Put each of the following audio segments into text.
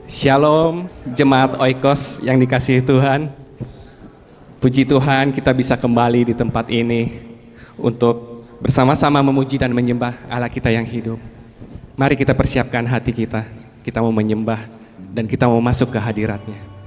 Shalom, jemaat Oikos yang dikasihi Tuhan. Puji Tuhan kita bisa kembali di tempat ini untuk bersama-sama memuji dan menyembah Allah kita yang hidup. Mari kita persiapkan hati kita mau menyembah dan kita mau masuk ke hadirat-Nya.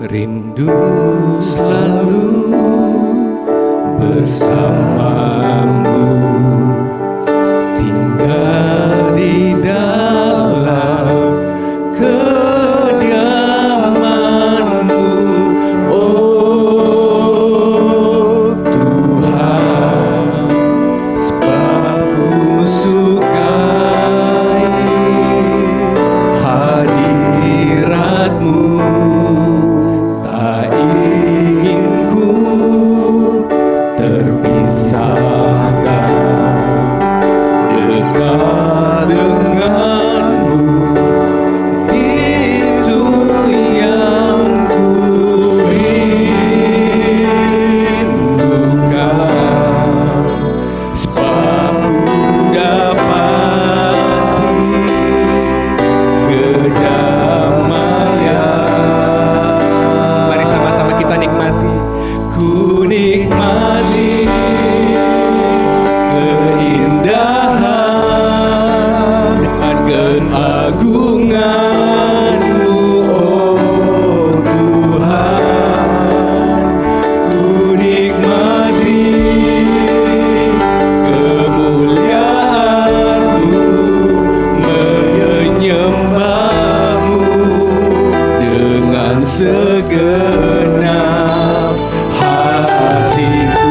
Rindu selalu bersamamu, tinggal di dalam kediaman-Mu, oh Tuhan, sebab ku sukai hadirat-Mu. Tak ingin ku terpisahkan dekat denganmu, itu yang ku rindukan, sebab ku dapati kedamaian. Ku nikmati keindahan dan keagungan-Mu, oh Tuhan. Ku nikmati kemuliaan-Mu, menyembah-Mu dengan segenap hatiku.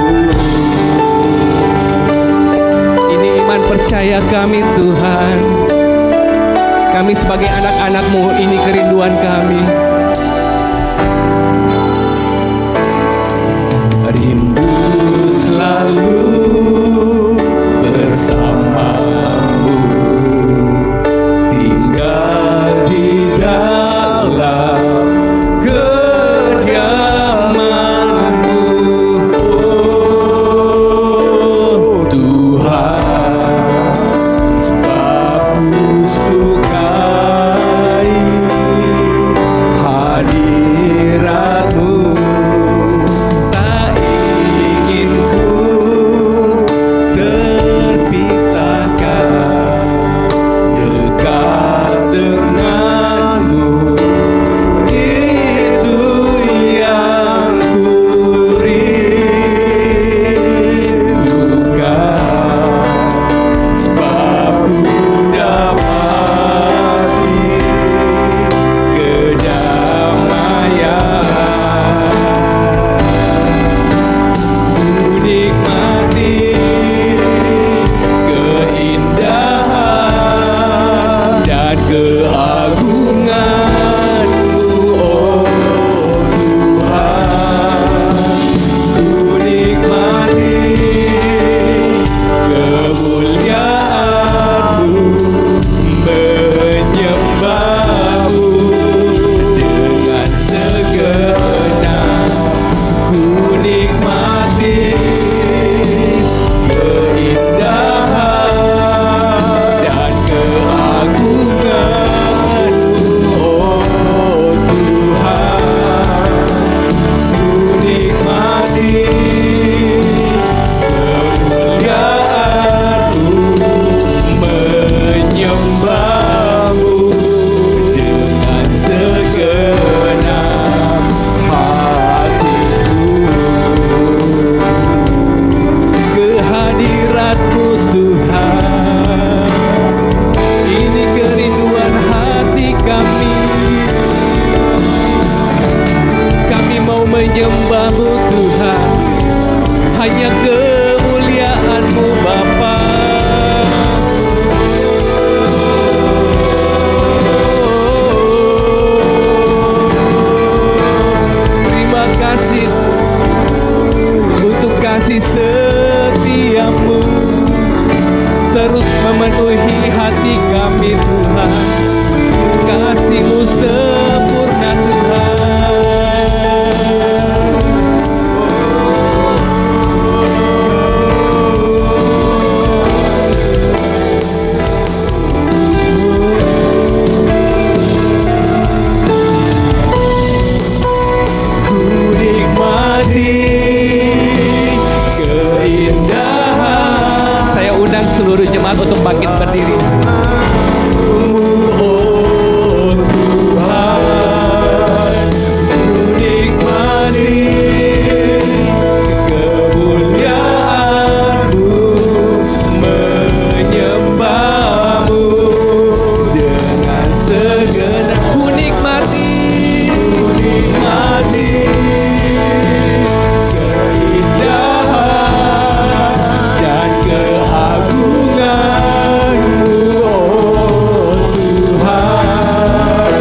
Ini iman percaya kami Tuhan. Kami sebagai anak-anak-Mu, ini kerinduan kami. Rindu selalu bersamamu, tinggal di dalam kediaman-Mu, oh Tuhan, sebab ku sukai kami Tuhan, kasih-Mu sempurna Tuhan. Ku nikmati keindahan. Saya undang seluruh jemaat untuk bangkit berdiri. Oh Tuhan, ku nikmati kemuliaan-Mu, menyembah-Mu dengan segenap. Ku nikmati keindahan dan keagungan-Mu, oh Tuhan.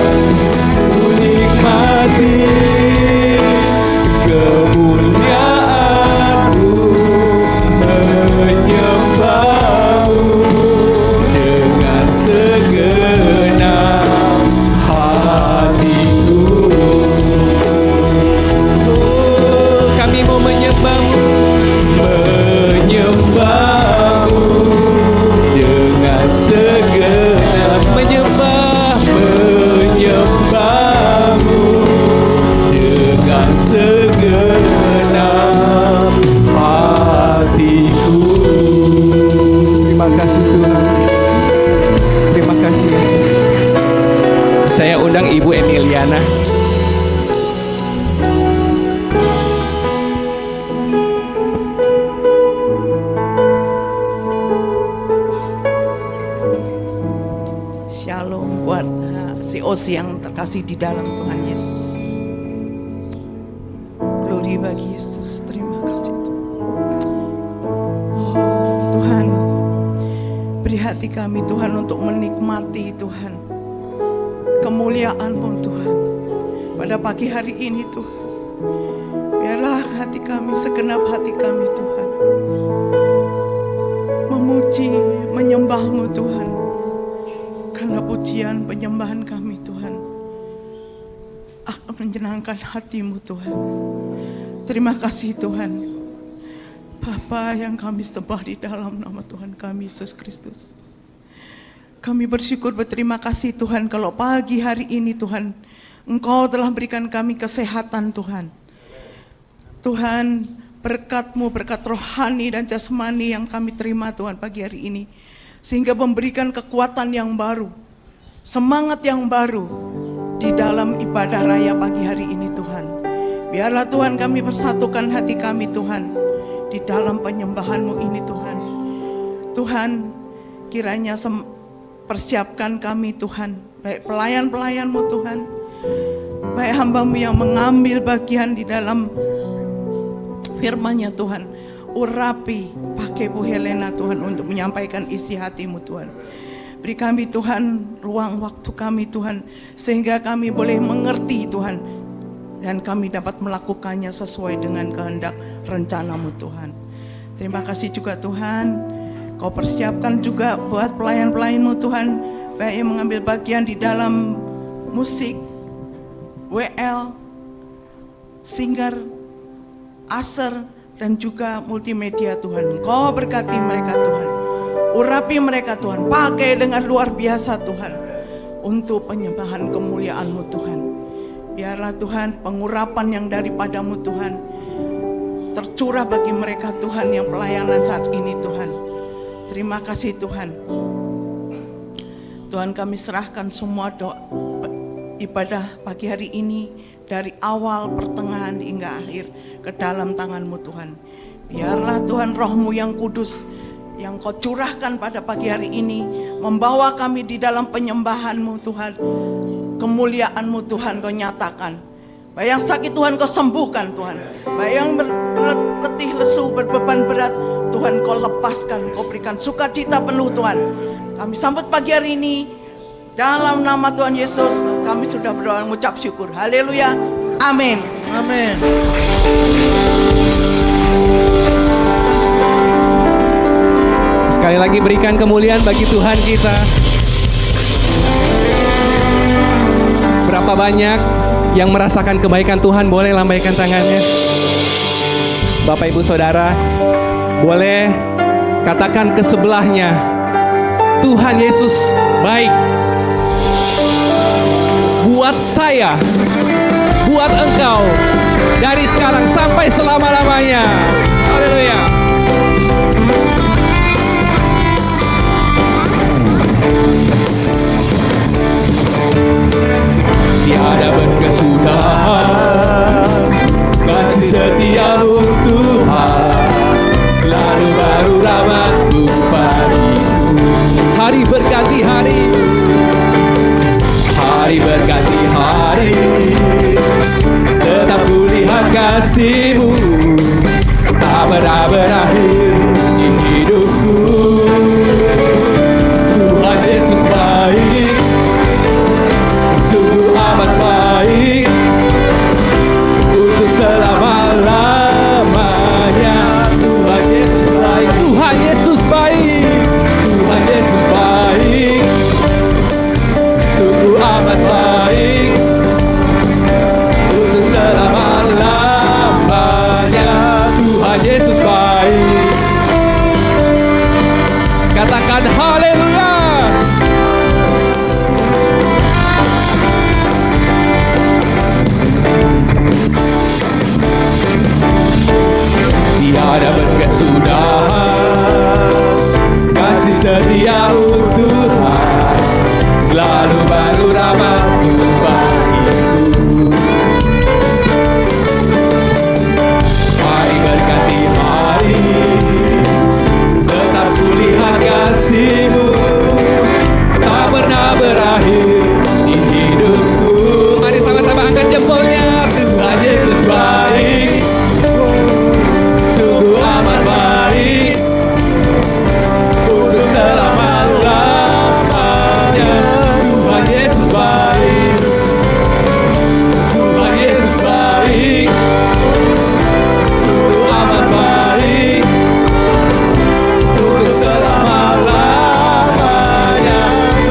Ku nikmati kemuliaan-Mu, menyembah-Mu dengan segenap hatiku. Oh, kami mau menyembah-Mu, menyembah-Mu dengan segenap, menyembah-Mu dengan segenap hatiku. Terima kasih Tuhan. Terima kasih Yesus. Saya undang Ibu Emiliana. Shalom buat si Osi yang terkasih di dalam Tuhan Yesus. Glory bagi Yesus. Terima kasih Tuhan. Oh Tuhan, beri hati kami Tuhan untuk menikmati Tuhan kemuliaan-Mu Tuhan pada pagi hari ini Tuhan. Biarlah hati kami, segenap hati kami Tuhan, memuji, menyembah-Mu Tuhan. Karena pujian penyembahan kami Tuhan akan menyenangkan hati-Mu Tuhan. Terima kasih Tuhan, Bapa yang kami sembah di dalam nama Tuhan kami Yesus Kristus. Kami bersyukur, berterima kasih Tuhan kalau pagi hari ini Tuhan Engkau telah berikan kami kesehatan Tuhan. Tuhan, berkat-Mu, berkat rohani dan jasmani yang kami terima Tuhan pagi hari ini, sehingga memberikan kekuatan yang baru, semangat yang baru di dalam ibadah raya pagi hari ini Tuhan. Biarlah Tuhan kami bersatukan hati kami Tuhan di dalam penyembahan-Mu ini Tuhan. Tuhan, kiranya persiapkan kami Tuhan, baik pelayan-pelayan-Mu Tuhan, baik hamba-Mu yang mengambil bagian di dalam firman-Nya Tuhan. Urapi, pakai Bu Helena Tuhan untuk menyampaikan isi hati-Mu Tuhan. Beri kami Tuhan ruang waktu kami Tuhan, sehingga kami boleh mengerti Tuhan, dan kami dapat melakukannya sesuai dengan kehendak rencana-Mu Tuhan. Terima kasih juga Tuhan, Kau persiapkan juga buat pelayan-pelayan-Mu Tuhan, baik yang mengambil bagian di dalam musik, WL, singer, aser, dan juga multimedia Tuhan. Kau berkati mereka Tuhan, urapi mereka Tuhan, pakai dengan luar biasa Tuhan untuk penyembahan kemuliaan-Mu Tuhan. Biarlah Tuhan pengurapan yang daripada-Mu Tuhan tercurah bagi mereka Tuhan yang pelayanan saat ini Tuhan. Terima kasih Tuhan. Tuhan, kami serahkan semua doa ibadah pagi hari ini dari awal, pertengahan hingga akhir ke dalam tangan-Mu Tuhan. Biarlah Tuhan Roh-Mu yang kudus yang Kau curahkan pada pagi hari ini membawa kami di dalam penyembahan-Mu Tuhan. Kemuliaan-Mu Tuhan Kau nyatakan. Baik yang sakit Tuhan Kau sembuhkan Tuhan. Baik yang letih, lesu, berbeban berat Tuhan Kau lepaskan. Kau berikan sukacita penuh Tuhan. Kami sambut pagi hari ini dalam nama Tuhan Yesus. Kami sudah berdoa mengucap syukur. Haleluya. Amin. Amin. Sekali lagi berikan kemuliaan bagi Tuhan kita. Berapa banyak yang merasakan kebaikan Tuhan? Boleh lambaikan tangannya. Bapak Ibu Saudara, boleh katakan ke sebelahnya, Tuhan Yesus baik buat saya, buat engkau, dari sekarang sampai selama-lamanya. Haleluya. Tiada berkesudahan kasih setiamu Tuhan, selalu baru rahmat-Mu bagiku. Hari berganti hari, hari berganti hari, tetap kulihat kasih-Mu, tak pernah berakhir di hidupku. Tuhan Yesus baik, sungguh amat baik, untuk selama-lamanya. Tuhan Yesus baik, Tuhan Yesus baik, Tuhan Yesus baik, sungguh amat baik, untuk selama-lamanya. Tuhan Yesus baik. Katakan haleluya. Tiada berkesudahan kasih setia-Mu Tuhan, selalu baru rahmat-Mu bagiku. Hari berganti hari, tetap kulihat kasih-Mu, tak pernah berakhir di hidupku. Mari sama-sama angkat jempolnya. Tuhan Yesus baik, sungguh amat baik, untuk selama-lamanya. Tuhan Yesus baik, Tuhan Yesus baik, sungguh amat baik, untuk selama-lamanya.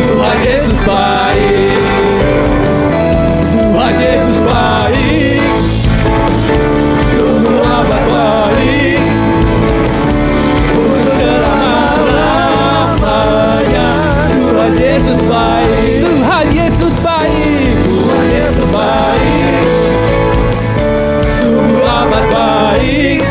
Tuhan Yesus baik, Tuhan Yesus baik, sungguh amat baik, untuk selama-lamanya. Tuhan Yesus baik, Tuhan Yesus baik, Tuhan Yesus baik, sungguh amat baik,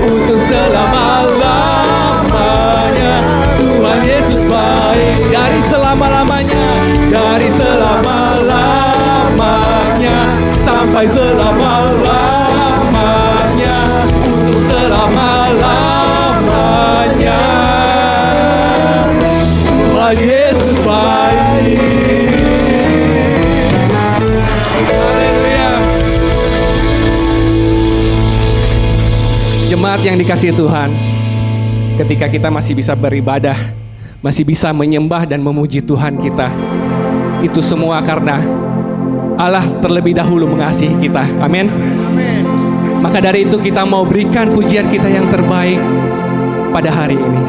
untuk selama-lamanya. Tuhan Yesus baik, dari selama-lamanya, dari selama-lamanya sampai selama-lamanya, untuk selama-lamanya. Tuhan Yesus baik. Haleluya. Jemaat yang dikasihi Tuhan, ketika kita masih bisa beribadah, masih bisa menyembah dan memuji Tuhan kita, itu semua karena Allah terlebih dahulu mengasihi kita. Amin. Maka dari itu kita mau berikan pujian kita yang terbaik pada hari ini.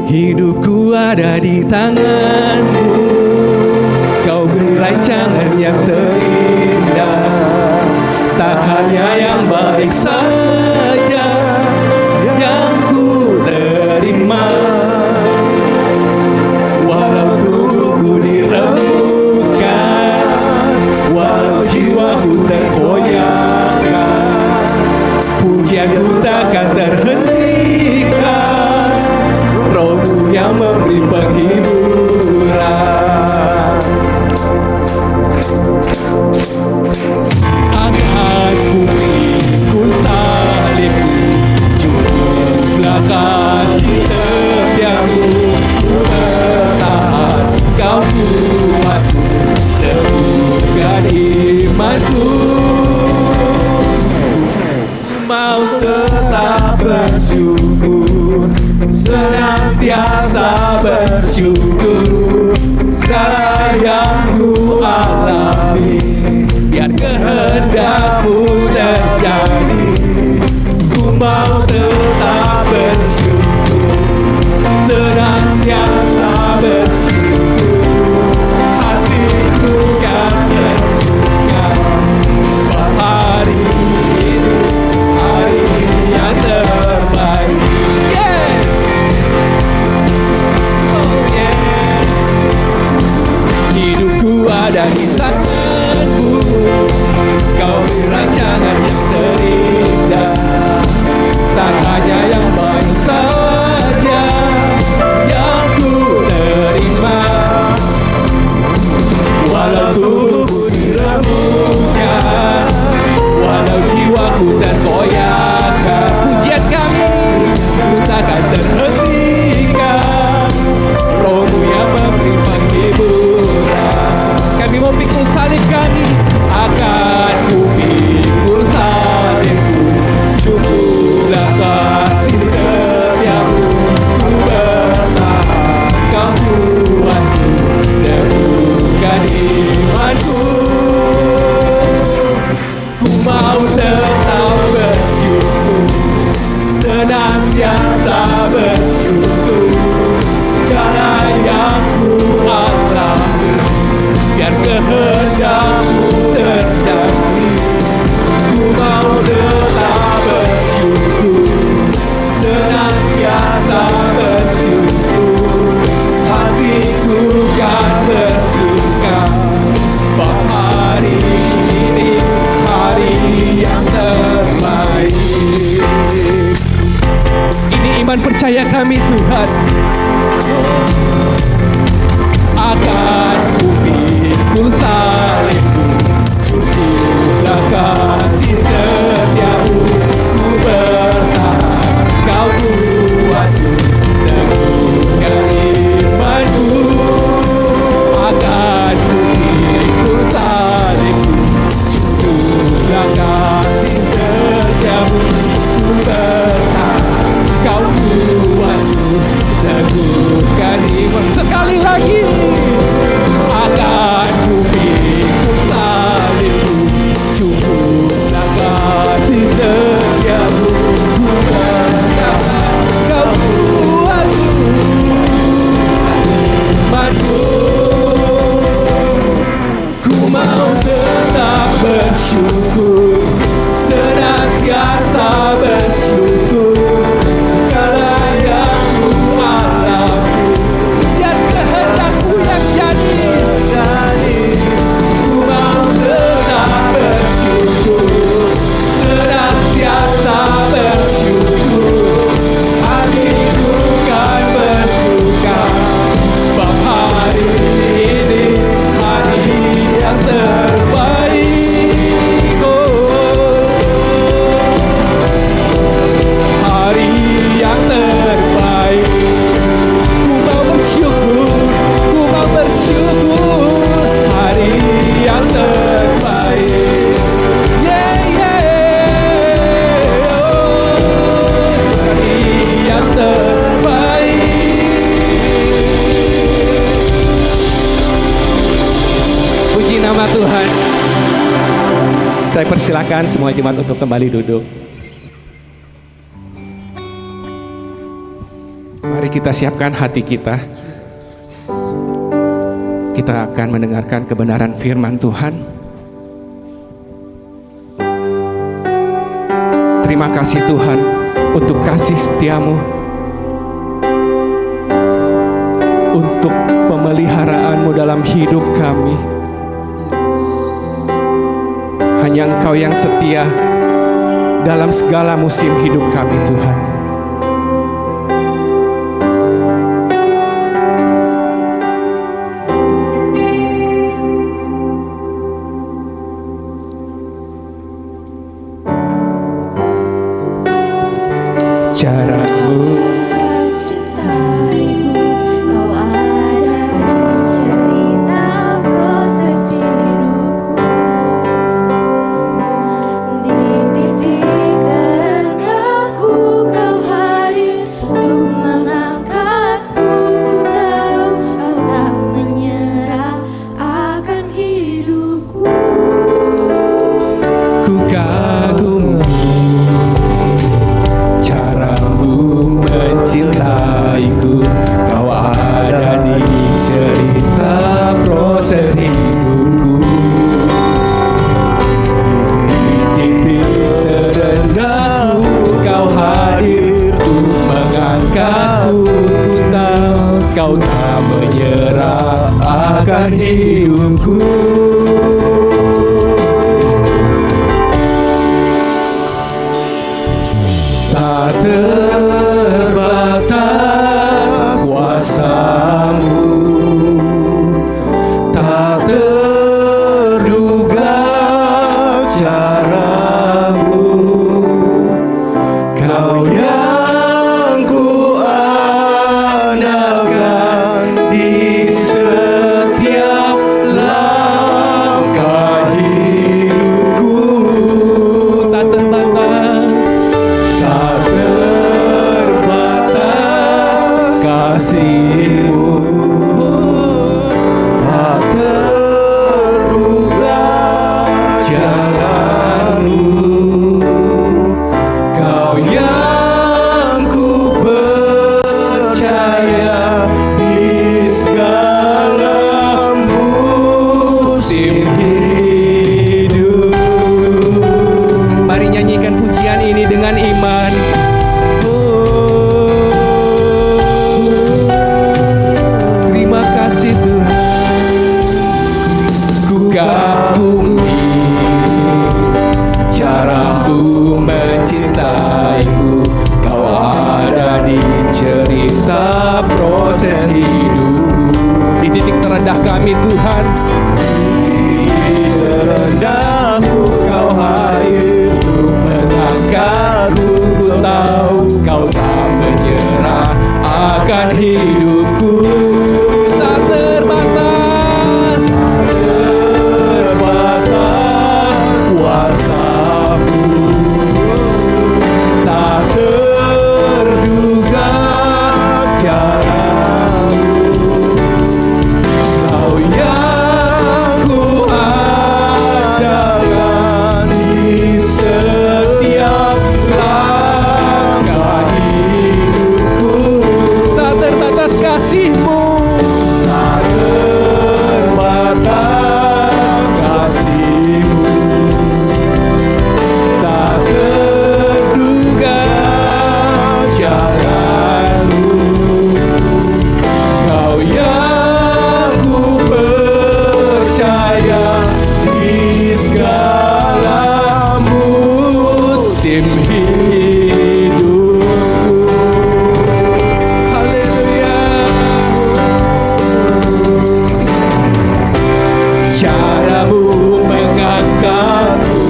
Hidupku ada di tangan-Mu, Kau beri rancangan yang terindah. Tak hanya yang baik saja yang ku terima, walau tubuhku diremukkan, walau jiwaku terkoyakkan, pujianku takkan terhentikan, Roh-Mu yang memberi penghiburan. Akan ku pikul salibmu, jumlah kasih setiamu, ku bertahan, Kau kuatku, teguhkan imanku. Mau tetap bersyukur, senantiasa bersyukur, segala yang ku alami, biar kehendak-Mu terjadi. Ku mau tetap bersyukur, senantiasa biar kehendak-Mu terjadi. Ku mau tetap bersyukur, senantiasa bersyukur. Hatiku kan bersuka, bahwa hari ini hari yang terbaik. Ini iman percaya kami Tuhan. Akan ku pikul salibmu, syukurlah kasih setiamu. Ku bertahan, Kau kuatku, teguhkan imanku. Akan ku pikul salibmu, syukurlah kasih setiamu. Ku bertahan, Kau kuatku, teguhkan iman. Sekali lagi. Akan ku pikul salibmu, cukuplah kasih setiamu. Ku bertahan, Kau kuatku, imanku. Ku mau tetap bersyukur, senantiasa bersyukur. Segala yang ku alami, biar kehendak-Mu yang jadi. Ku mau tetap bersyukur, senantiasa bersyukur. Hatiku kan bersuka, bahwa hari ini hari yang terbaik. Hari yang terbaik. Ku mau bersyukur, ku mau bersyukur. Hari yang terbaik. Yeah, yeah. Hari yang terbaik. Puji nama Tuhan. Saya persilakan semua jemaat untuk kembali duduk. Mari kita siapkan hati kita. Kita akan mendengarkan kebenaran firman Tuhan. Terima kasih Tuhan untuk kasih setiamu, untuk pemeliharaanmu dalam hidup kami. Hanya Engkau yang setia dalam segala musim hidup kami Tuhan. Caramu mencintaiku, Kau ada di cerita proses hidupku. Di titik terendahku Kau hadir untuk mengangkatku. Ku tahu Kau tak menyerah akan hidupku. ku kagum caramu mencintaiku. Kau ada di cerita proses hidupku. Di titik terendahku Kau hadir untuk mengangkatku. Ku tahu Kau tak menyerah akan hidupku. Tak terbatas kuasa-Mu, tak terduga cara-Mu. Kau yang ku andalkan di setiap langkah hidupku. Tak terbatas, tak terbatas kami Tuhan. Terendahku Kau hadir untuk mengangkatku. Ku tahu Kau tak menyerah akan hidupku. Tak terbatas, kuasa-Mu, tak terduga cara-Mu. Kau yang ku andalkan di setiap langkah hidupku. Tak terbatas kasih-Mu, tak terbatas kasih-Mu, tak terduga jalan-Mu. Kau yang ku percaya di segala musim hidupku. Haleluya. Cara-Mu mengangkatku,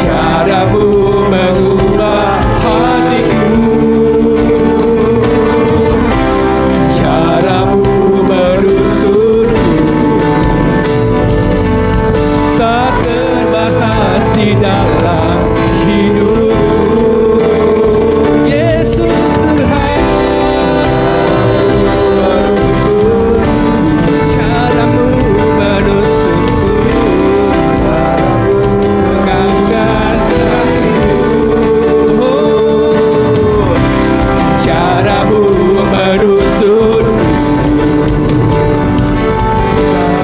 cara-Mu mengubah hatiku, cara-Mu menuntunku, tak terbatas di dalam hidupku. Yesus Tuhan, cara-Mu menuntunku, mengangkat kakiku. Cara-Mu menuntunku,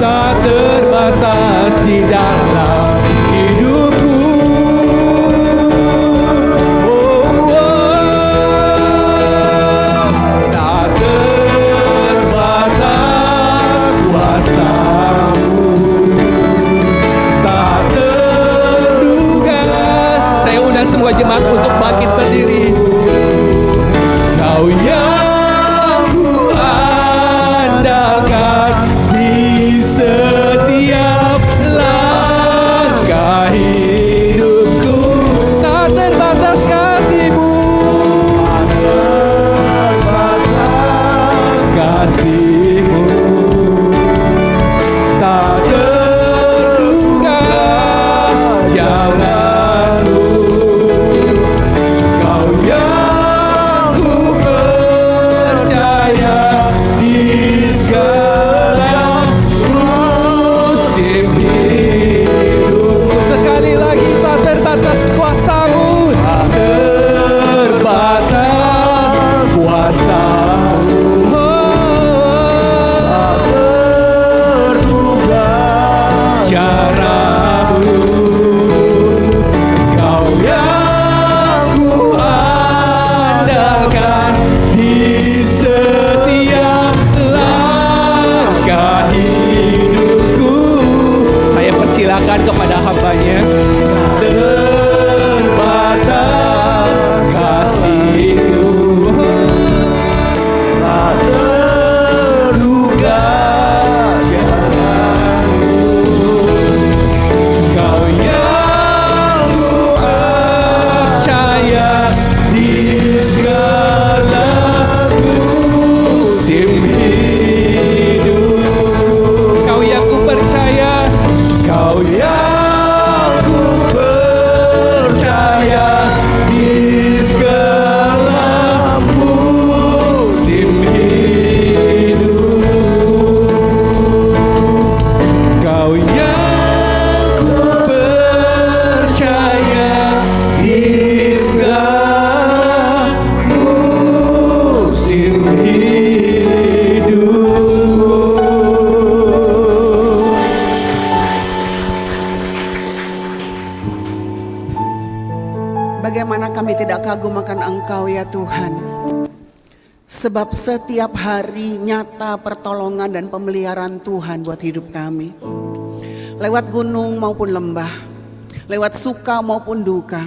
tak terbatas di dalam hidupku. Tak terbatas kuasa-Mu, tak terduga. Saya undang semua jemaat untuk bangkit berdiri. Kau yang ku andalkan di setiap langkah hidupku. Tak terbatas kasih-Mu, kasih-Mu, tak terduga jalan-Mu. Kau yang ku percaya di segala musim hidupku. Sekali lagi, tak terbatas kuasa-Mu, tak terbatas kuasa-Mu, tak terduga cara-Mu. Kau yang ku andalkan di setiap langkah hidupku. Saya persilakan kepada hamba-Nya. Terbatas kasih-Mu, tak terduga jalan-Mu. Kau yang ku percaya di segala musim hidup. Kau yang ku percaya, Kau yang ku percaya di segala musim hidup. Kau yang ku percaya di segala musim hidup. Bagaimana kami tidak kagum akan Engkau ya Tuhan. Sebab setiap hari nyata pertolongan dan pemeliharaan Tuhan buat hidup kami. Lewat gunung maupun lembah, lewat suka maupun duka,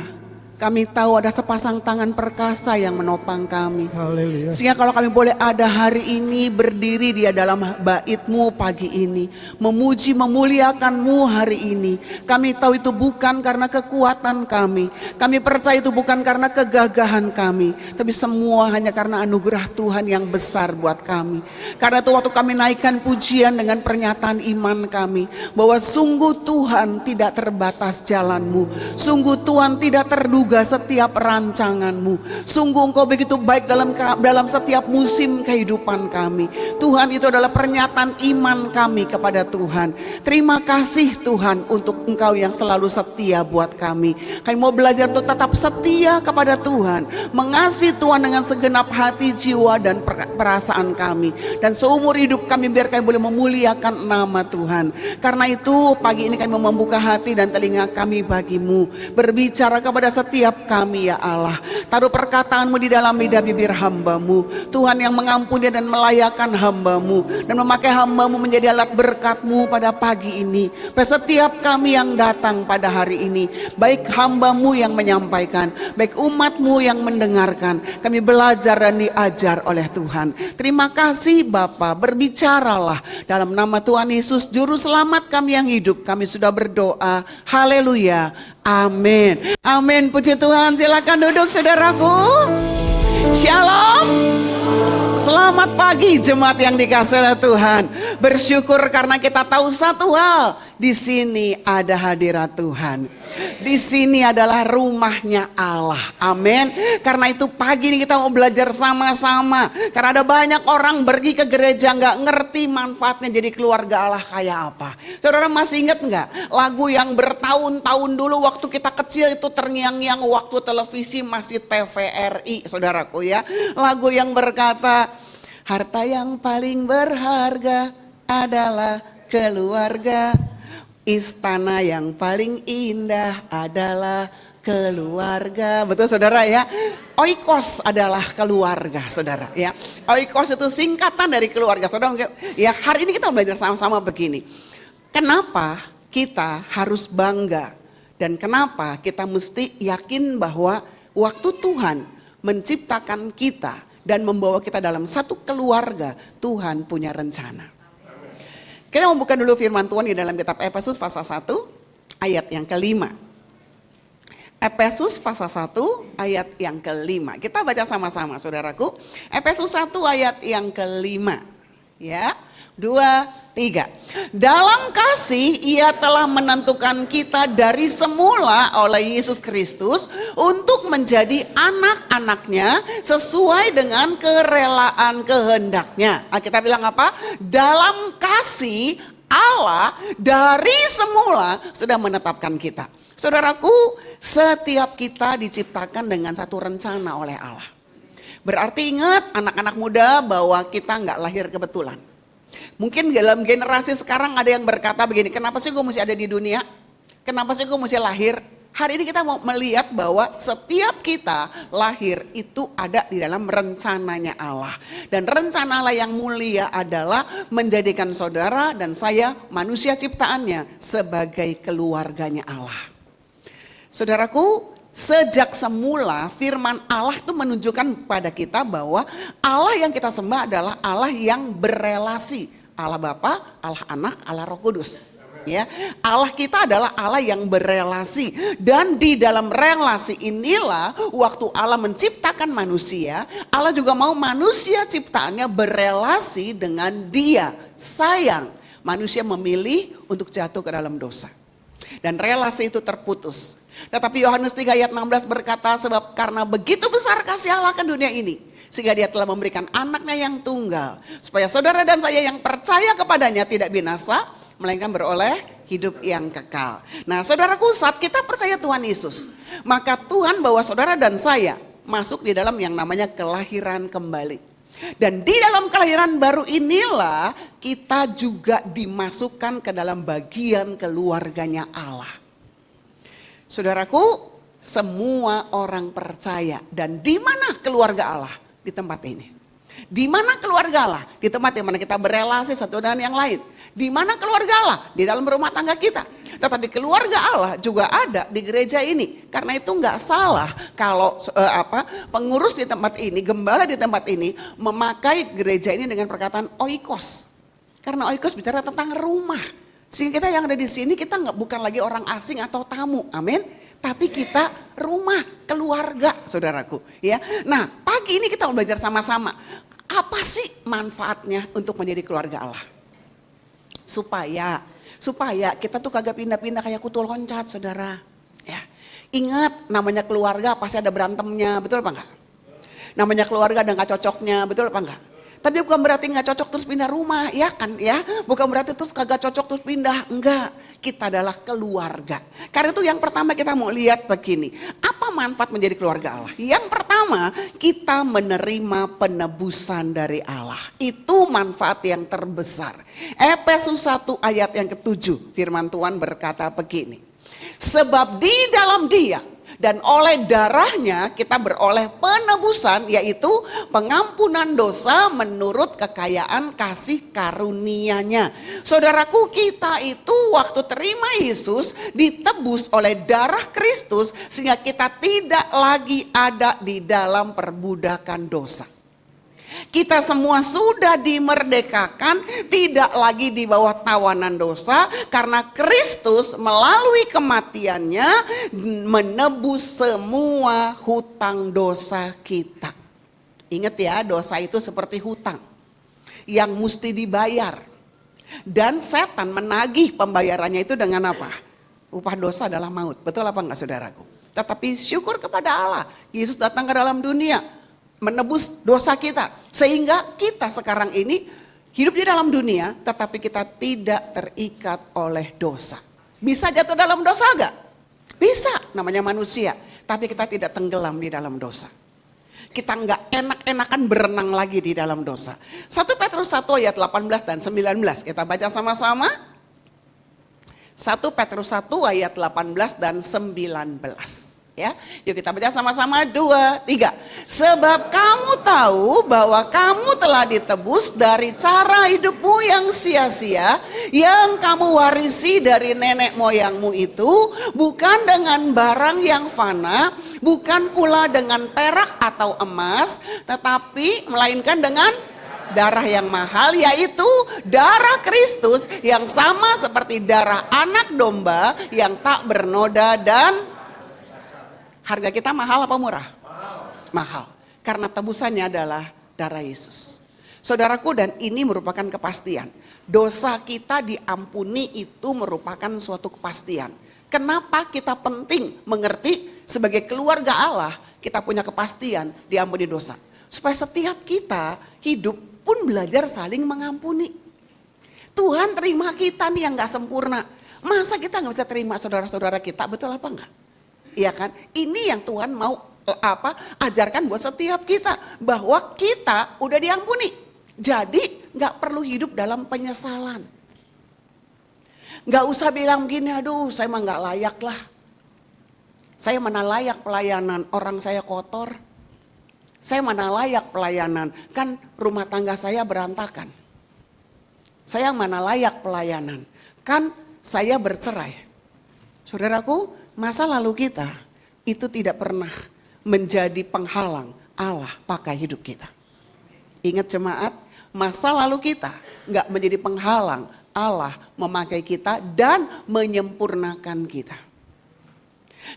Kami tahu ada sepasang tangan perkasa yang menopang kami. Haleluya. Sehingga kalau kami boleh ada hari ini berdiri di dalam bait-Mu pagi ini, memuji memuliakan-Mu hari ini, kami tahu itu bukan karena kekuatan kami. Kami percaya itu bukan karena kegagahan kami, tapi semua hanya karena anugerah Tuhan yang besar buat kami. Karena itu waktu kami naikkan pujian dengan pernyataan iman kami, bahwa sungguh Tuhan tidak terbatas jalan-Mu, sungguh Tuhan tidak terduga setiap rancangan-Mu. Sungguh Engkau begitu baik dalam setiap musim kehidupan kami. Tuhan, itu adalah pernyataan iman kami kepada Tuhan. Terima kasih Tuhan untuk Engkau yang selalu setia buat kami. Kami mau belajar untuk tetap setia kepada Tuhan, mengasihi Tuhan dengan segenap hati, jiwa, dan perasaan kami. Dan seumur hidup kami biar kami boleh memuliakan nama Tuhan. Karena itu pagi ini kami mau membuka hati dan telinga kami bagi-Mu. Berbicara kepada setiap kami ya Allah. Taruh perkataan-Mu di dalam lidah bibir hamba-Mu. Tuhan yang mengampuni dan melayakan hamba-Mu. Dan memakai hamba-Mu menjadi alat berkat-Mu pada pagi ini. Pada setiap kami yang datang pada hari ini. Baik hamba-Mu yang menyampaikan. Baik umat-Mu yang mendengarkan. Kami belajar dan diajar oleh Tuhan. Terima kasih Bapa. Berbicaralah. Dalam nama Tuhan Yesus Juru Selamat kami yang hidup. Kami sudah berdoa. Haleluya. Amin. Amin. Puji Tuhan. Silakan duduk saudaraku. Shalom. Selamat pagi jemaat yang dikasihi oleh Tuhan. Bersyukur karena kita tahu satu hal. Di sini ada hadirat Tuhan. Di sini adalah rumahnya Allah. Amin. Karena itu pagi ini kita mau belajar sama-sama. Karena ada banyak orang pergi ke gereja nggak ngerti manfaatnya jadi keluarga Allah kayak apa. Saudara masih ingat nggak lagu yang bertahun-tahun dulu waktu kita kecil itu terngiang-ngiang waktu televisi masih TVRI, saudaraku ya. Lagu yang berkata, harta yang paling berharga adalah keluarga. Istana yang paling indah adalah keluarga. Betul saudara ya. Oikos adalah keluarga saudara ya. Oikos itu singkatan dari keluarga. Saudara ya, hari ini kita belajar sama-sama begini. Kenapa kita harus bangga dan kenapa kita mesti yakin bahwa waktu Tuhan menciptakan kita dan membawa kita dalam satu keluarga, Tuhan punya rencana. Kita mau buka dulu firman Tuhan di dalam kitab Efesus pasal 1 ayat yang kelima. Efesus pasal 1 ayat yang kelima. Kita baca sama-sama saudaraku. Efesus 1 ayat yang kelima. Ya, 2, 3. Dalam kasih ia telah menentukan kita dari semula oleh Yesus Kristus untuk menjadi anak-anaknya sesuai dengan kerelaan kehendaknya. Kita bilang apa? Dalam kasih Allah dari semula sudah menetapkan kita. Saudaraku, setiap kita diciptakan dengan satu rencana oleh Allah. Berarti ingat anak-anak muda bahwa kita nggak lahir kebetulan. Mungkin dalam generasi sekarang ada yang berkata begini, kenapa sih gue mesti ada di dunia? Kenapa sih gue mesti lahir? Hari ini kita mau melihat bahwa setiap kita lahir itu ada di dalam rencananya Allah. Dan rencana Allah yang mulia adalah menjadikan saudara dan saya manusia ciptaannya sebagai keluarganya Allah. Saudaraku, sejak semula firman Allah itu menunjukkan kepada kita bahwa Allah yang kita sembah adalah Allah yang berelasi. Allah Bapa, Allah Anak, Allah Roh Kudus. Ya, Allah kita adalah Allah yang berelasi dan di dalam relasi inilah waktu Allah menciptakan manusia, Allah juga mau manusia ciptaannya berelasi dengan Dia. Sayang, manusia memilih untuk jatuh ke dalam dosa. Dan relasi itu terputus. Tetapi Yohanes 3 ayat 16 berkata, sebab karena begitu besar kasih Allah ke dunia ini, sehingga Dia telah memberikan anaknya yang tunggal, supaya saudara dan saya yang percaya kepadanya tidak binasa, melainkan beroleh hidup yang kekal. Nah saudaraku, saat kita percaya Tuhan Yesus, maka Tuhan bawa saudara dan saya masuk di dalam yang namanya kelahiran kembali. Dan di dalam kelahiran baru inilah kita juga dimasukkan ke dalam bagian keluarganya Allah. Saudaraku, semua orang percaya. Dan di mana keluarga Allah? Di tempat ini. Di mana keluarga Allah? Di tempat yang mana kita berelasi satu dengan yang lain. Di mana keluarga Allah? Di dalam rumah tangga kita. Tetapi keluarga Allah juga ada di gereja ini. Karena itu nggak salah kalau pengurus di tempat ini, gembala di tempat ini memakai gereja ini dengan perkataan oikos. Karena oikos bicara tentang rumah. Sehingga kita yang ada di sini kita bukan lagi orang asing atau tamu, amin. Tapi kita rumah, keluarga, saudaraku. Ya, nah pagi ini kita mau belajar sama-sama. Apa sih manfaatnya untuk menjadi keluarga Allah? Supaya kita tuh kagak pindah-pindah kayak kutu loncat, saudara. Ya, ingat namanya keluarga pasti ada berantemnya, betul apa enggak? Namanya keluarga ada nggak cocoknya, betul apa enggak? Tapi bukan berarti nggak cocok terus pindah rumah, ya kan? Ya, bukan berarti terus kagak cocok terus pindah, enggak. Kita adalah keluarga. Karena itu yang pertama kita mau lihat begini, apa manfaat menjadi keluarga Allah? Yang pertama, kita menerima penebusan dari Allah. Itu manfaat yang terbesar. Efesus 1 ayat yang ke-7, firman Tuhan berkata begini. Sebab di dalam Dia dan oleh darahnya kita beroleh penebusan, yaitu pengampunan dosa menurut kekayaan kasih karunia-Nya. Saudaraku, kita itu waktu terima Yesus ditebus oleh darah Kristus sehingga kita tidak lagi ada di dalam perbudakan dosa. Kita semua sudah dimerdekakan, tidak lagi di bawah tawanan dosa karena Kristus melalui kematiannya menebus semua hutang dosa kita. Ingat ya, dosa itu seperti hutang yang mesti dibayar. Dan setan menagih pembayarannya itu dengan apa? Upah dosa adalah maut. Betul apa enggak, saudaraku? Tetapi syukur kepada Allah, Yesus datang ke dalam dunia menebus dosa kita, sehingga kita sekarang ini hidup di dalam dunia tetapi kita tidak terikat oleh dosa. Bisa jatuh dalam dosa gak? Bisa, namanya manusia. Tapi kita tidak tenggelam di dalam dosa. Kita nggak enak-enakan berenang lagi di dalam dosa. 1 Petrus 1 ayat 18 dan 19 kita baca sama-sama. 1 Petrus 1 ayat 18 dan 19. Ya, yuk kita baca sama-sama 2, 3. Sebab kamu tahu bahwa kamu telah ditebus dari cara hidupmu yang sia-sia, yang kamu warisi dari nenek moyangmu itu, bukan dengan barang yang fana, bukan pula dengan perak atau emas, tetapi melainkan dengan darah yang mahal, yaitu darah Kristus yang sama seperti darah anak domba yang tak bernoda. Dan harga kita mahal apa murah? Mahal. Karena tebusannya adalah darah Yesus. Saudaraku, dan ini merupakan kepastian. Dosa kita diampuni itu merupakan suatu kepastian. Kenapa kita penting mengerti sebagai keluarga Allah, kita punya kepastian diampuni dosa. Supaya setiap kita hidup pun belajar saling mengampuni. Tuhan terima kita nih yang gak sempurna. Masa kita gak bisa terima saudara-saudara kita, betul apa enggak? Iya kan? Ini yang Tuhan mau ajarkan buat setiap kita, bahwa kita udah diampuni. Jadi nggak perlu hidup dalam penyesalan. Nggak usah bilang begini, aduh saya mah nggak layak lah. Saya mana layak pelayanan, orang saya kotor. Saya mana layak pelayanan, kan rumah tangga saya berantakan. Saya mana layak pelayanan, kan saya bercerai. Saudaraku, masa lalu kita itu tidak pernah menjadi penghalang Allah pakai hidup kita. Ingat jemaat, masa lalu kita nggak menjadi penghalang Allah memakai kita dan menyempurnakan kita.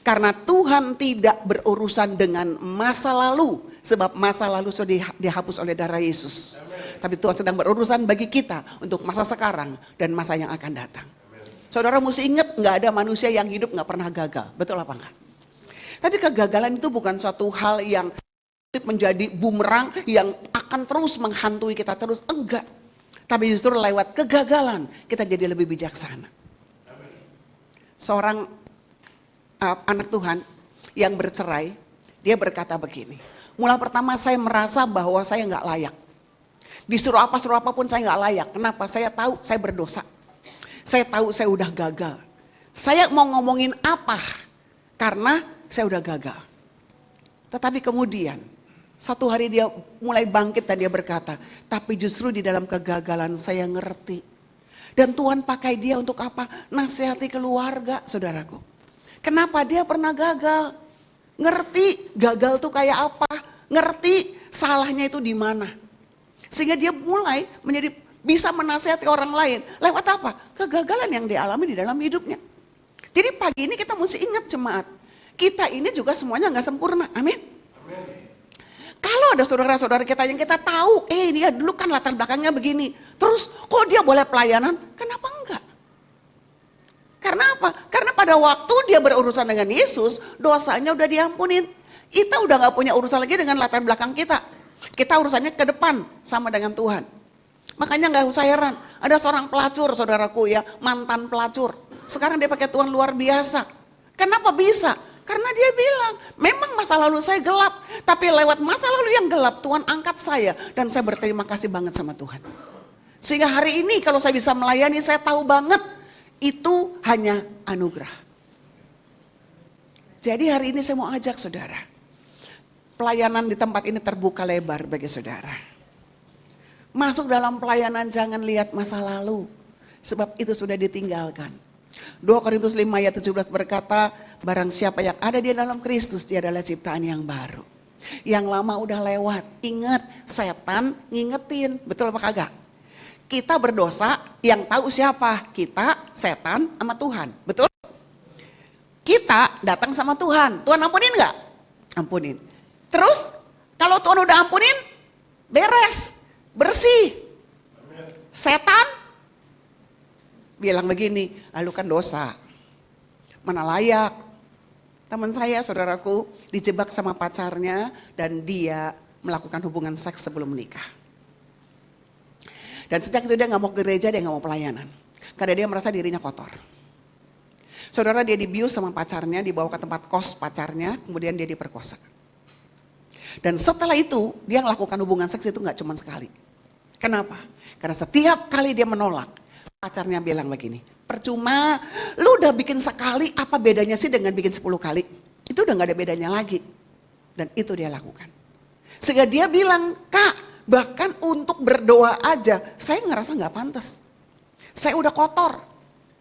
Karena Tuhan tidak berurusan dengan masa lalu, sebab masa lalu sudah dihapus oleh darah Yesus. Tapi Tuhan sedang berurusan bagi kita untuk masa sekarang dan masa yang akan datang. Saudara mesti ingat, nggak ada manusia yang hidup nggak pernah gagal, betul apa enggak? Tapi kegagalan itu bukan suatu hal yang menjadi bumerang yang akan terus menghantui kita terus, enggak. Tapi justru lewat kegagalan kita jadi lebih bijaksana. Seorang anak Tuhan yang bercerai, dia berkata begini, mulai pertama saya merasa bahwa saya nggak layak. Disuruh apapun saya nggak layak. Kenapa? Saya tahu saya berdosa. Saya tahu saya udah gagal. Saya mau ngomongin apa? Karena saya udah gagal. Tetapi kemudian satu hari dia mulai bangkit dan dia berkata, tapi justru di dalam kegagalan saya ngerti. Dan Tuhan pakai dia untuk apa? Nasihati keluarga, saudaraku. Kenapa? Dia pernah gagal. Ngerti gagal tuh kayak apa. Ngerti salahnya itu di mana. Sehingga dia mulai menjadi bisa menasihati orang lain. Lewat apa? Kegagalan yang dialami di dalam hidupnya. Jadi pagi ini kita mesti ingat jemaat. Kita ini juga semuanya gak sempurna. Amin. Kalau ada saudara-saudara kita yang kita tahu, dia dulu kan latar belakangnya begini. Terus kok dia boleh pelayanan? Kenapa enggak? Karena apa? Karena pada waktu dia berurusan dengan Yesus, dosanya udah diampunin. Kita udah gak punya urusan lagi dengan latar belakang kita. Kita urusannya ke depan sama dengan Tuhan. Makanya gak usah heran, ada seorang pelacur saudaraku ya, mantan pelacur. Sekarang dia pakai Tuhan luar biasa. Kenapa bisa? Karena dia bilang, memang masa lalu saya gelap. Tapi lewat masa lalu yang gelap, Tuhan angkat saya. Dan saya berterima kasih banget sama Tuhan. Sehingga hari ini kalau saya bisa melayani, saya tahu banget itu hanya anugerah. Jadi hari ini saya mau ajak saudara. Pelayanan di tempat ini terbuka lebar bagi saudara. Masuk dalam pelayanan jangan lihat masa lalu. Sebab itu sudah ditinggalkan. 2 Korintus 5 ayat 17 berkata, barang siapa yang ada di dalam Kristus, dia adalah ciptaan yang baru. Yang lama udah lewat. Ingat, setan ngingetin. Betul apa kagak? Kita berdosa, yang tahu siapa? Kita, setan, sama Tuhan. Betul? Kita datang sama Tuhan. Tuhan ampunin gak? Ampunin. Terus, kalau Tuhan udah ampunin, beres, bersih. Setan bilang begini, lalu kan dosa. Mana layak. Teman saya, saudaraku, dijebak sama pacarnya dan dia melakukan hubungan seks sebelum menikah. Dan sejak itu dia gak mau ke gereja, dia gak mau pelayanan. Karena dia merasa dirinya kotor. Saudara, dia dibius sama pacarnya, dibawa ke tempat kos pacarnya, kemudian dia diperkosa. Dan setelah itu, dia melakukan hubungan seks itu gak cuma sekali. Kenapa? Karena setiap kali dia menolak, pacarnya bilang begini, percuma, lu udah bikin sekali, apa bedanya sih dengan bikin 10 kali? Itu udah gak ada bedanya lagi. Dan itu dia lakukan. Sehingga dia bilang, Kak, bahkan untuk berdoa aja, saya ngerasa gak pantas. Saya udah kotor.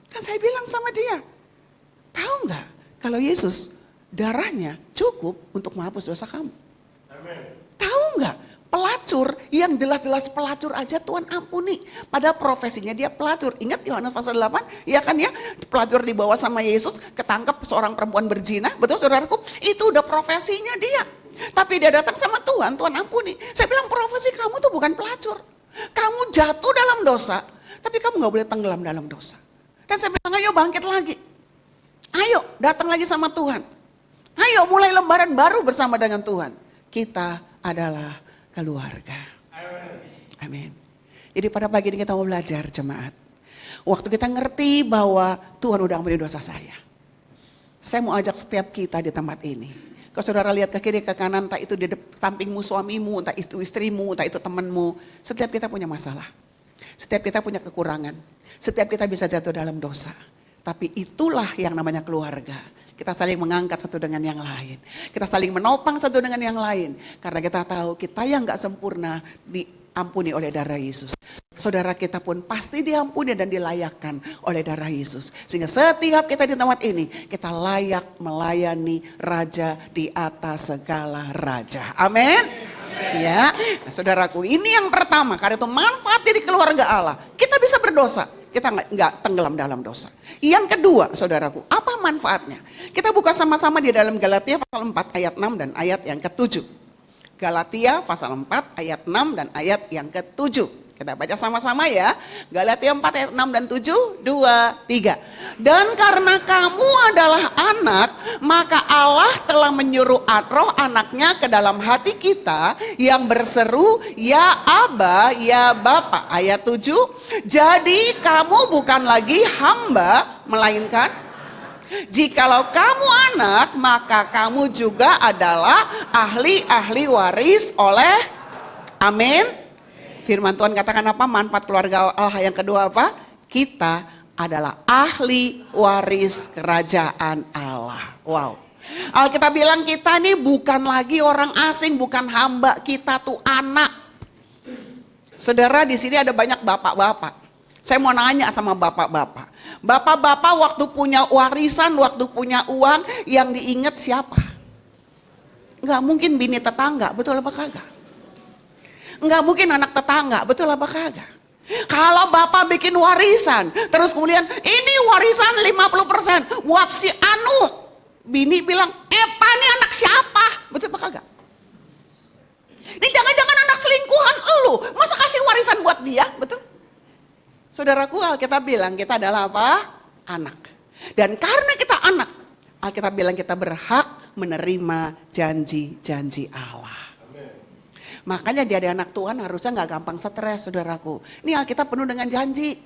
Dan saya bilang sama dia, tahu gak, kalau Yesus darahnya cukup untuk menghapus dosa kamu. Tahu gak? Pelacur yang jelas-jelas pelacur aja Tuhan ampuni. Pada profesinya dia pelacur. Ingat Yohanes pasal 8? Ya kan ya, pelacur dibawa sama Yesus, ketangkep seorang perempuan berzina. Betul saudaraku? Itu udah profesinya dia. Tapi dia datang sama Tuhan, Tuhan ampuni. Saya bilang profesi kamu tuh bukan pelacur. Kamu jatuh dalam dosa, tapi kamu gak boleh tenggelam dalam dosa. Dan saya bilang ayo bangkit lagi. Ayo datang lagi sama Tuhan. Ayo mulai lembaran baru bersama dengan Tuhan. Kita adalah keluarga. Amin. Jadi pada pagi ini kita mau belajar jemaat. Waktu kita ngerti bahwa Tuhan udah ampuni dosa saya. Saya mau ajak setiap kita di tempat ini. Kalau saudara lihat ke kiri ke kanan, entah itu di sampingmu suamimu, entah itu istrimu, entah itu temanmu. Setiap kita punya masalah. Setiap kita punya kekurangan. Setiap kita bisa jatuh dalam dosa. Tapi itulah yang namanya keluarga. Kita saling mengangkat satu dengan yang lain. Kita saling menopang satu dengan yang lain. Karena kita tahu kita yang gak sempurna diampuni oleh darah Yesus. Saudara kita pun pasti diampuni dan dilayakkan oleh darah Yesus. Sehingga setiap kita di tempat ini, kita layak melayani Raja di atas segala Raja. Amin. Ya, nah, saudaraku, ini yang pertama. Karena itu manfaat dari keluarga Allah. Kita bisa berdosa. Kita nggak tenggelam dalam dosa. Yang kedua, saudaraku, apa manfaatnya? Kita buka sama-sama di dalam Galatia pasal 4 ayat 6 dan ayat yang ke-7. Galatia pasal 4 ayat 6 dan ayat yang ke-7. Kita baca sama-sama ya. Galatia 4 ayat 6 dan 7, 2, 3. Dan karena kamu adalah anak, maka Allah telah menyuruh roh anaknya ke dalam hati kita yang berseru, ya Aba, ya Bapa. Ayat 7, jadi kamu bukan lagi hamba, melainkan jikalau kamu anak, maka kamu juga adalah ahli-ahli waris oleh, amin. Firman Tuhan katakan apa? Manfaat keluarga Allah yang kedua apa? Kita adalah ahli waris kerajaan Allah. Wow. Alkitab bilang kita nih bukan lagi orang asing, bukan hamba, kita tuh anak. Saudara, di sini ada banyak bapak-bapak. Saya mau nanya sama bapak-bapak. Bapak-bapak waktu punya warisan, waktu punya uang, yang diingat siapa? Nggak mungkin bini tetangga, betul apa kagak? Nggak mungkin anak tetangga, betul apa kagak? Kalau bapak bikin warisan, terus kemudian ini warisan 50% buat si Anu. Bini bilang, Pak ini anak siapa? Betul apa kagak? Ini jangan-jangan anak selingkuhan elu, masa kasih warisan buat dia, betul? Saudaraku, Alkitab bilang kita adalah apa? Anak. Dan karena kita anak, Alkitab bilang kita berhak menerima janji-janji Allah. Makanya jadi anak Tuhan harusnya nggak gampang stres, saudaraku. Ini Alkitab penuh dengan janji.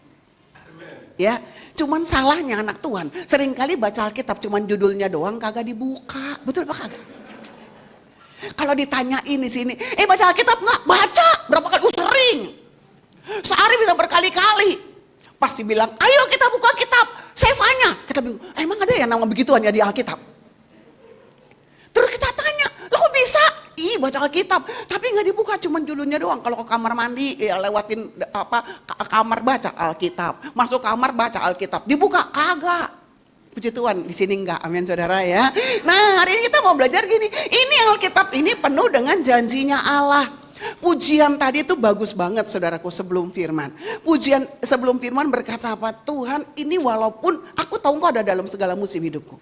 Ya, cuman salahnya anak Tuhan seringkali baca Alkitab cuman judulnya doang, kagak dibuka. Betul apa kagak? Kalau ditanyain di sini, baca Alkitab nggak? Baca. Berapa kali? Sering. Sehari bisa berkali-kali. Pasti bilang, ayo kita buka kitab. Sefanya. Kita bingung, emang ada yang nama begituan ya di Alkitab? Terus kita tanya, lo kok bisa? Baca Alkitab. Tapi nggak dibuka, cuman judulnya doang. Kalau ke kamar mandi, lewatin kamar baca Alkitab. Masuk kamar baca Alkitab. Dibuka, kagak. Puji Tuhan, di sini enggak, amin saudara ya. Nah, hari ini kita mau belajar gini. Ini Alkitab ini penuh dengan janjinya Allah. Pujian tadi itu bagus banget saudaraku sebelum firman. Pujian sebelum firman berkata apa? Tuhan, ini walaupun aku tahu Engkau ada dalam segala musim hidupku.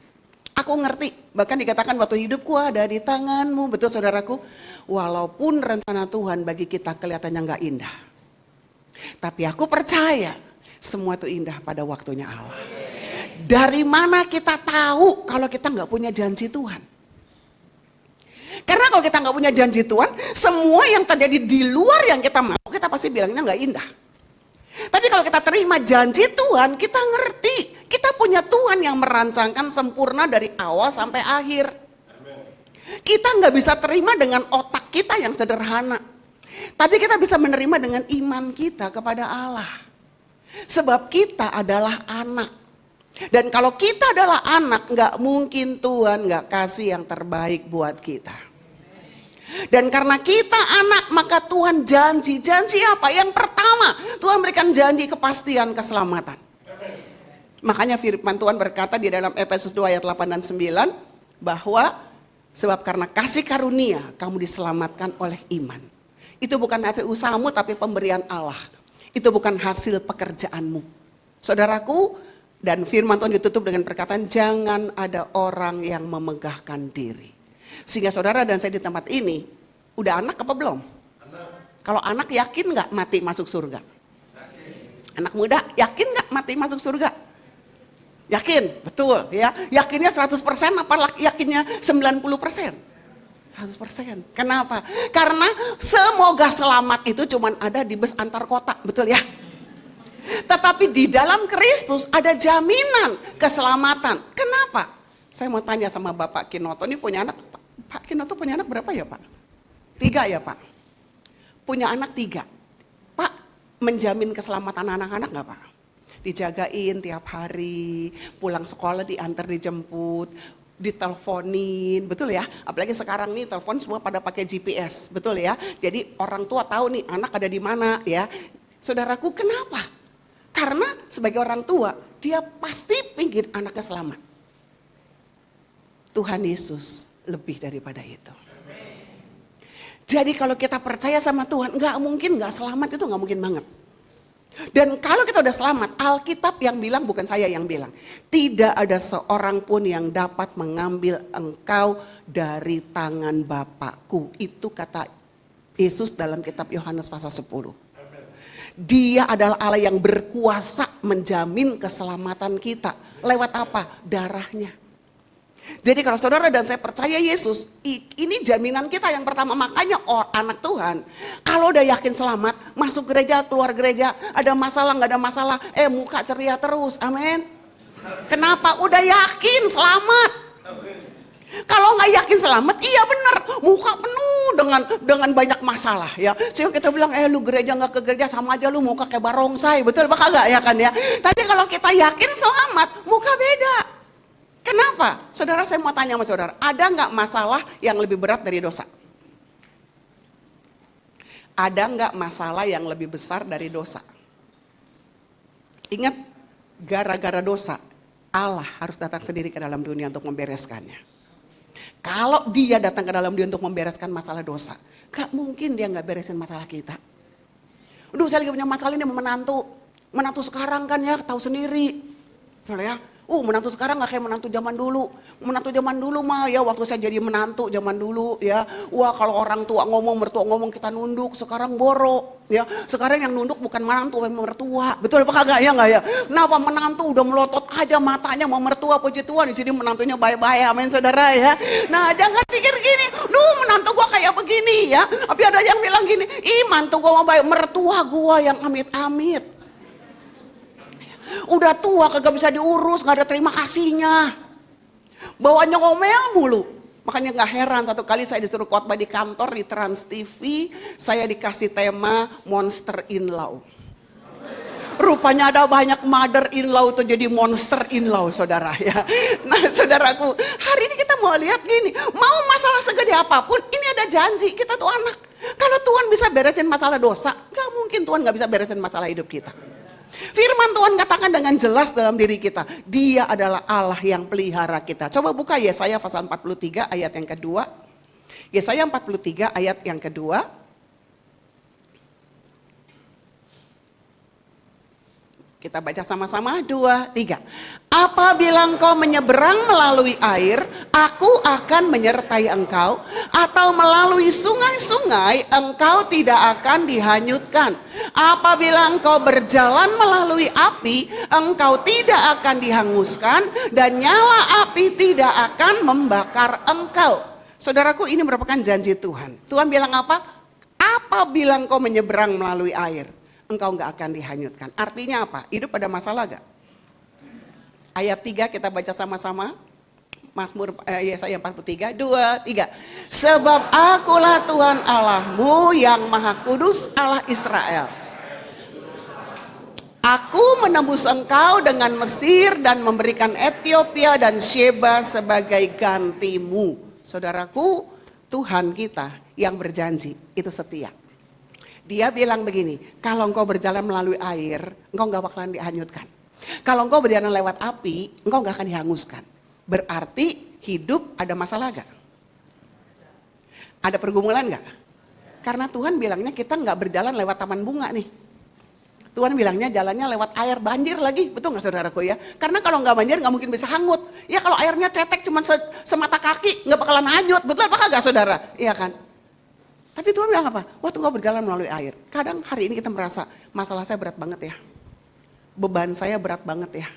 Aku ngerti, bahkan dikatakan waktu hidupku ada di tanganmu, betul saudaraku. Walaupun rencana Tuhan bagi kita kelihatannya enggak indah. Tapi aku percaya semua itu indah pada waktunya Allah. Dari mana kita tahu kalau kita nggak punya janji Tuhan? Karena kalau kita nggak punya janji Tuhan, semua yang terjadi di luar yang kita mau, kita pasti bilangnya nggak indah. Tapi kalau kita terima janji Tuhan, kita ngerti kita punya Tuhan yang merancangkan sempurna dari awal sampai akhir. Kita nggak bisa terima dengan otak kita yang sederhana, tapi kita bisa menerima dengan iman kita kepada Allah. Sebab kita adalah anak. Dan kalau kita adalah anak, nggak mungkin Tuhan nggak kasih yang terbaik buat kita. Dan karena kita anak, maka Tuhan janji apa? Yang pertama, Tuhan berikan janji kepastian keselamatan. Makanya firman Tuhan berkata di dalam Efesus 2 ayat 8 dan 9, bahwa sebab karena kasih karunia kamu diselamatkan oleh iman. Itu bukan hasil usahamu tapi pemberian Allah. Itu bukan hasil pekerjaanmu. Saudaraku, dan firman Tuhan ditutup dengan perkataan, jangan ada orang yang memegahkan diri. Sehingga saudara dan saya di tempat ini, udah anak apa belum? Kalau anak yakin gak mati masuk surga? Anak muda yakin gak mati masuk surga? Yakin, betul ya. Yakinnya 100% apa yakinnya 90%? 100%. Kenapa? Karena semoga selamat itu cuma ada di bus antar kota, betul ya? Tetapi di dalam Kristus ada jaminan keselamatan. Kenapa? Saya mau tanya sama Bapak Kinoto, ini punya anak, Pak Kinoto punya anak berapa ya Pak? 3 ya Pak? Punya anak 3. Pak, menjamin keselamatan anak-anak gak Pak? Dijagain tiap hari, pulang sekolah diantar dijemput, diteleponin, betul ya? Apalagi sekarang nih telepon semua pada pakai GPS, betul ya? Jadi orang tua tahu nih anak ada di mana ya. Saudaraku, kenapa? Karena sebagai orang tua, dia pasti ingin anaknya selamat. Tuhan Yesus lebih daripada itu. Jadi kalau kita percaya sama Tuhan, nggak mungkin nggak selamat, itu nggak mungkin banget. Dan kalau kita udah selamat, Alkitab yang bilang, bukan saya yang bilang, tidak ada seorang pun yang dapat mengambil engkau dari tangan Bapakku. Itu kata Yesus dalam kitab Yohanes pasal 10. Dia adalah Allah yang berkuasa menjamin keselamatan kita. Lewat apa? Darahnya. Jadi kalau saudara dan saya percaya Yesus, ini jaminan kita yang pertama. Makanya anak Tuhan, kalau udah yakin selamat, masuk gereja, keluar gereja, ada masalah, nggak ada masalah, muka ceria terus, amin. Kenapa? Udah yakin selamat. Kalau nggak yakin selamat, iya benar, muka penuh dengan banyak masalah ya. Sehingga kita bilang, lu gereja nggak ke gereja sama aja lu muka kayak barongsai, betul apa kagak ya kan ya? Tapi kalau kita yakin selamat, muka beda. Kenapa? Saudara, saya mau tanya sama saudara, ada nggak masalah yang lebih berat dari dosa? Ada nggak masalah yang lebih besar dari dosa? Ingat, gara-gara dosa, Allah harus datang sendiri ke dalam dunia untuk membereskannya. Kalau dia datang ke dalam dunia untuk membereskan masalah dosa, gak mungkin dia gak beresin masalah kita. Aduh, saya lagi punya masalah ini sama menantu sekarang kan ya, tahu sendiri. Soalnya ya, menantu sekarang gak kayak menantu zaman dulu. Menantu zaman dulu mah ya, waktu saya jadi menantu zaman dulu ya, wah kalau orang tua ngomong, mertua ngomong kita nunduk. Sekarang boro ya, sekarang yang nunduk bukan menantu, tapi mertua. Betul apa kagak ya, nggak ya? Kenapa menantu udah melotot aja matanya mau mertua, puji Tuhan, di sini menantunya baik-baik, amin saudara ya. Nah jangan pikir gini, menantu gua kayak begini ya. Tapi ada yang bilang gini, mantu gua mau baik, mertua gua yang amit-amit. Udah tua kagak bisa diurus, gak ada terima kasihnya. Bawaannya ngomel mulu. Makanya gak heran satu kali saya disuruh khotbah di kantor di Trans TV, saya dikasih tema Monster in Law. Rupanya ada banyak mother in law tuh jadi monster in law, saudara ya. Nah saudaraku, hari ini kita mau lihat gini, mau masalah segede apapun, ini ada janji, kita tuh anak. Kalau Tuhan bisa beresin masalah dosa, gak mungkin Tuhan gak bisa beresin masalah hidup kita. Firman Tuhan katakan dengan jelas dalam diri kita, Dia adalah Allah yang pelihara kita. Coba buka Yesaya pasal 43 ayat yang kedua. Yesaya 43 ayat yang kedua. Kita baca sama-sama, 2, 3. Apabila engkau menyeberang melalui air, aku akan menyertai engkau. Atau melalui sungai-sungai, engkau tidak akan dihanyutkan. Apabila engkau berjalan melalui api, engkau tidak akan dihanguskan. Dan nyala api tidak akan membakar engkau. Saudaraku, ini merupakan janji Tuhan. Tuhan bilang apa? Apabila engkau menyeberang melalui air, engkau gak akan dihanyutkan. Artinya apa? Hidup ada masalah gak? Ayat 3 kita baca sama-sama. Mazmur Yesaya 43, 2, 3. Sebab akulah Tuhan Allahmu yang maha kudus, Allah Israel. Aku menembus engkau dengan Mesir dan memberikan Ethiopia dan Sheba sebagai gantimu. Saudaraku, Tuhan kita yang berjanji itu setia. Dia bilang begini, kalau engkau berjalan melalui air, engkau gak bakalan dihanyutkan. Kalau engkau berjalan lewat api, engkau gak akan dihanguskan. Berarti hidup ada masalah gak? Ada pergumulan gak? Karena Tuhan bilangnya kita gak berjalan lewat taman bunga nih. Tuhan bilangnya jalannya lewat air, banjir lagi, betul gak saudaraku ya? Karena kalau gak banjir gak mungkin bisa hangut. Ya kalau airnya cetek cuma semata kaki, gak bakalan hanyut, betul apa kagak saudara? Iya kan? Tapi Tuhan bilang apa? Waktu kau berjalan melalui air. Kadang hari ini kita merasa masalah saya berat banget ya. Beban saya berat banget ya.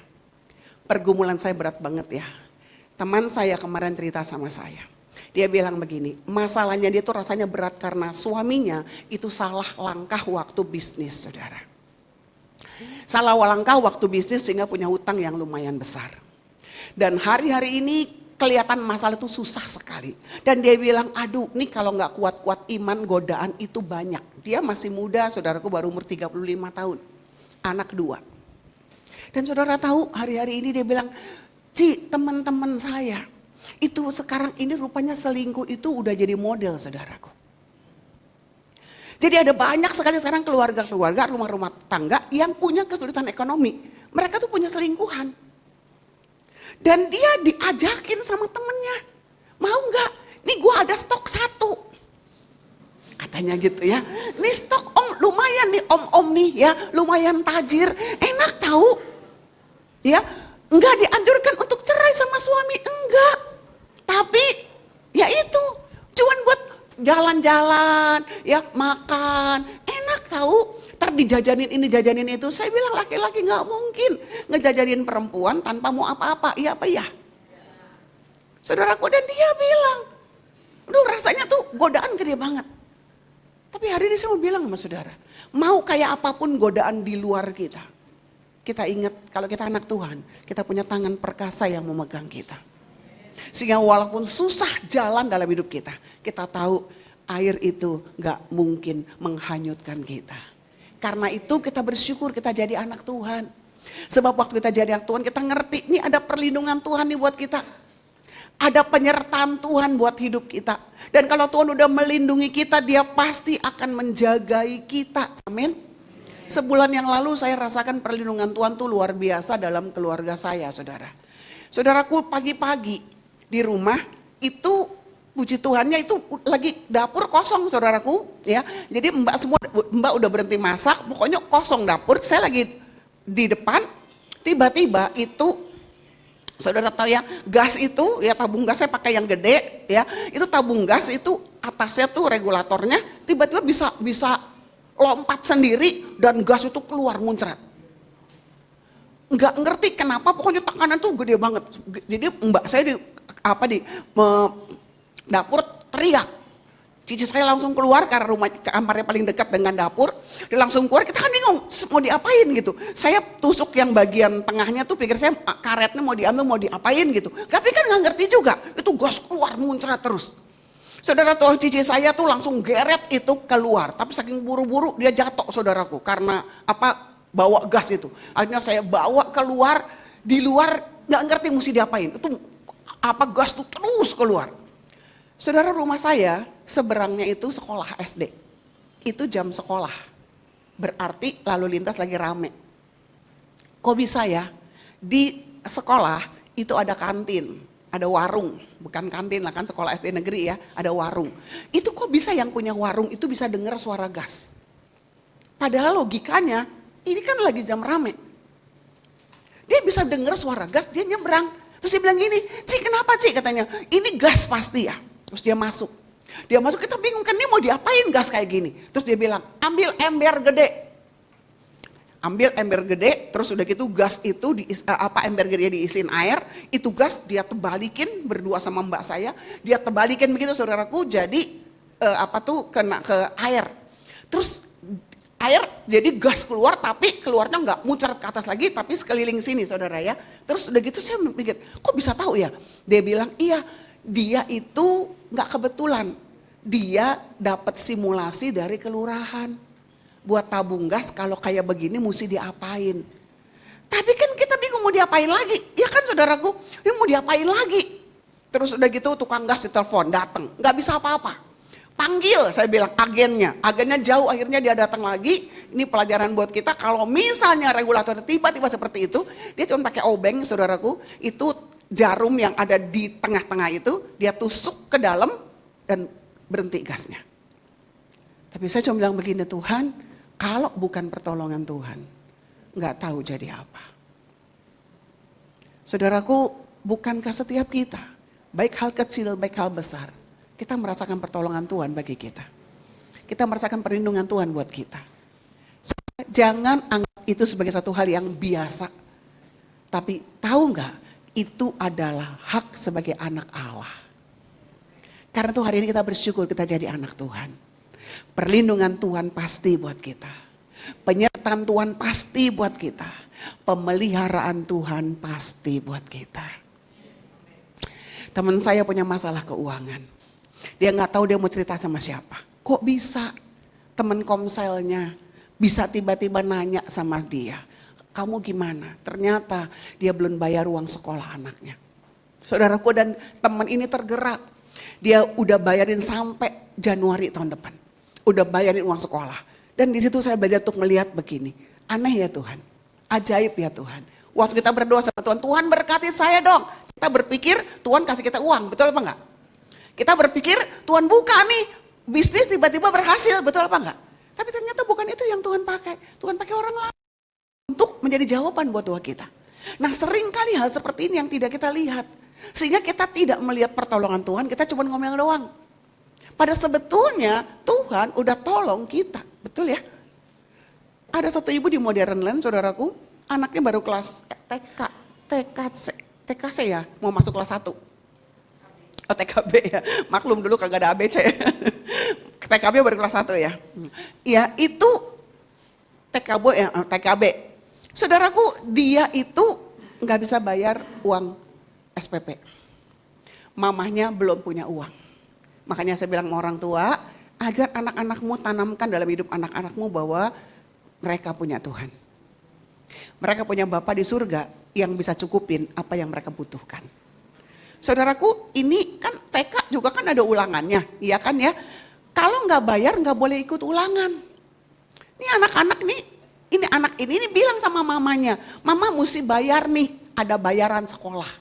Pergumulan saya berat banget ya. Teman saya kemarin cerita sama saya. Dia bilang begini, masalahnya dia tuh rasanya berat karena suaminya itu salah langkah waktu bisnis, saudara. Salah langkah waktu bisnis sehingga punya hutang yang lumayan besar. Dan hari-hari ini kelihatan masalah itu susah sekali. Dan dia bilang, aduh nih kalau gak kuat-kuat iman, godaan itu banyak. Dia masih muda, saudaraku baru umur 35 tahun. Anak 2. Dan saudara tahu hari-hari ini dia bilang, Ci teman-teman saya, itu sekarang ini rupanya selingkuh itu udah jadi model saudaraku. Jadi ada banyak sekali sekarang keluarga-keluarga, rumah-rumah tangga yang punya kesulitan ekonomi. Mereka tuh punya selingkuhan. Dan dia diajakin sama temennya, mau gak? Nih gue ada stok 1. Katanya gitu ya, nih stok om lumayan nih om nih ya, lumayan tajir, enak tahu. Ya, enggak dianjurkan untuk cerai sama suami, enggak. Tapi ya itu, cuman buat jalan-jalan, ya makan, enak tahu. Ntar dijajanin ini, jajanin itu. Saya bilang laki-laki gak mungkin ngejajanin perempuan tanpa mau apa-apa. Iya apa ya? Saudaraku, dan dia bilang, aduh rasanya tuh godaan gede banget. Tapi hari ini saya mau bilang sama saudara, mau kayak apapun godaan di luar kita. Kita ingat kalau kita anak Tuhan, kita punya tangan perkasa yang memegang kita. Sehingga walaupun susah jalan dalam hidup kita, kita tahu air itu gak mungkin menghanyutkan kita. Karena itu kita bersyukur kita jadi anak Tuhan. Sebab waktu kita jadi anak Tuhan kita ngerti ini ada perlindungan Tuhan nih buat kita. Ada penyertaan Tuhan buat hidup kita. Dan kalau Tuhan udah melindungi kita, Dia pasti akan menjagai kita. Amin. Sebulan yang lalu saya rasakan perlindungan Tuhan tuh luar biasa dalam keluarga saya, saudara. Saudaraku, pagi-pagi di rumah itu puji Tuhannya itu lagi dapur kosong, saudaraku, ya. Jadi mbak udah berhenti masak, pokoknya kosong dapur. Saya lagi di depan, tiba-tiba itu saudara tahu ya, gas itu ya, tabung gas saya pakai yang gede ya. Itu tabung gas itu atasnya tuh regulatornya tiba-tiba bisa lompat sendiri dan gas itu keluar muncrat. Nggak ngerti kenapa, pokoknya tekanan tuh gede banget. Jadi mbak saya di dapur teriak. Cici saya langsung keluar karena rumah kamarnya paling dekat dengan dapur. Dia langsung keluar, kita kan bingung mau diapain gitu. Saya tusuk yang bagian tengahnya tuh, pikir saya karetnya mau diambil mau diapain gitu. Tapi kan nggak ngerti juga, itu gas keluar muncrat terus. Saudara, tuang cici saya tuh langsung geret itu keluar, tapi saking buru-buru dia jatuh, saudaraku, karena bawa gas itu. Akhirnya saya bawa keluar, di luar nggak ngerti mesti diapain. Itu gas tuh terus keluar. Saudara, rumah saya seberangnya itu sekolah SD. Itu jam sekolah. Berarti lalu lintas lagi rame. Kok bisa ya? Di sekolah itu ada kantin, ada warung. Bukan kantin lah, kan sekolah SD negeri ya, ada warung. Itu kok bisa yang punya warung itu bisa dengar suara gas? Padahal logikanya, ini kan lagi jam rame. Dia bisa dengar suara gas, dia nyebrang. Terus dia bilang gini, Ci kenapa Ci? Katanya, ini gas pasti ya. Terus dia masuk. Dia masuk, kita bingung kan ini mau diapain gas kayak gini. Terus dia bilang, ambil ember gede. Ambil ember gede, terus udah gitu gas itu, ember gede diisiin air. Itu gas dia tebalikin berdua sama mbak saya. Dia tebalikin begitu, saudaraku, jadi kena ke air. Terus air jadi gas keluar, tapi keluarnya nggak muncrat ke atas lagi, tapi sekeliling sini, saudara ya. Terus udah gitu saya mikir, kok bisa tahu ya? Dia bilang, iya, dia itu nggak kebetulan, dia dapat simulasi dari kelurahan buat tabung gas. Kalau kayak begini mesti diapain? Tapi kan kita bingung mau diapain lagi, ya kan saudaraku? Ini mau diapain lagi? Terus udah gitu tukang gas ditelepon, datang, nggak bisa apa-apa. Panggil, saya bilang agennya jauh, akhirnya dia datang lagi. Ini pelajaran buat kita, kalau misalnya regulator tiba-tiba seperti itu, dia cuma pakai obeng, saudaraku, itu jarum yang ada di tengah-tengah itu, dia tusuk ke dalam dan berhenti gasnya. Tapi saya cuma bilang begini, Tuhan, kalau bukan pertolongan Tuhan, nggak tahu jadi apa. Saudaraku, bukankah setiap kita, baik hal kecil, baik hal besar, kita merasakan pertolongan Tuhan bagi kita. Kita merasakan perlindungan Tuhan buat kita. Jangan anggap itu sebagai satu hal yang biasa. Tapi tahu nggak, itu adalah hak sebagai anak Allah. Karena itu hari ini kita bersyukur kita jadi anak Tuhan. Perlindungan Tuhan pasti buat kita. Penyertaan Tuhan pasti buat kita. Pemeliharaan Tuhan pasti buat kita. Teman saya punya masalah keuangan. Dia nggak tahu dia mau cerita sama siapa. Kok bisa teman komselnya bisa tiba-tiba nanya sama dia, kamu gimana? Ternyata dia belum bayar uang sekolah anaknya. Saudaraku, dan teman ini tergerak. Dia udah bayarin sampai Januari tahun depan. Udah bayarin uang sekolah. Dan di situ saya belajar untuk melihat begini. Aneh ya Tuhan. Ajaib ya Tuhan. Waktu kita berdoa sama Tuhan, Tuhan berkati saya dong. Kita berpikir Tuhan kasih kita uang, betul apa enggak? Kita berpikir Tuhan buka nih, bisnis tiba-tiba berhasil, betul apa enggak? Tapi ternyata bukan itu yang Tuhan pakai. Tuhan pakai orang lain untuk menjadi jawaban buat doa kita. Nah, sering kali hal seperti ini yang tidak kita lihat. Sehingga kita tidak melihat pertolongan Tuhan, kita cuma ngomel doang. Pada sebetulnya Tuhan udah tolong kita, betul ya? Ada satu ibu di Modern Land, saudaraku, anaknya baru kelas TKC ya, mau masuk kelas 1. Oh, TKB ya, maklum dulu kagak ada ABC ya. TKB baru kelas 1 ya. Ya itu TKB. Saudaraku, dia itu nggak bisa bayar uang SPP. Mamahnya belum punya uang. Makanya saya bilang sama orang tua, ajar anak-anakmu, tanamkan dalam hidup anak-anakmu bahwa mereka punya Tuhan. Mereka punya Bapa di surga yang bisa cukupin apa yang mereka butuhkan. Saudaraku, ini kan TK juga kan ada ulangannya, iya kan ya? Kalau nggak bayar nggak boleh ikut ulangan. Ini anak-anak nih anak ini bilang sama mamanya, mama mesti bayar nih, ada bayaran sekolah.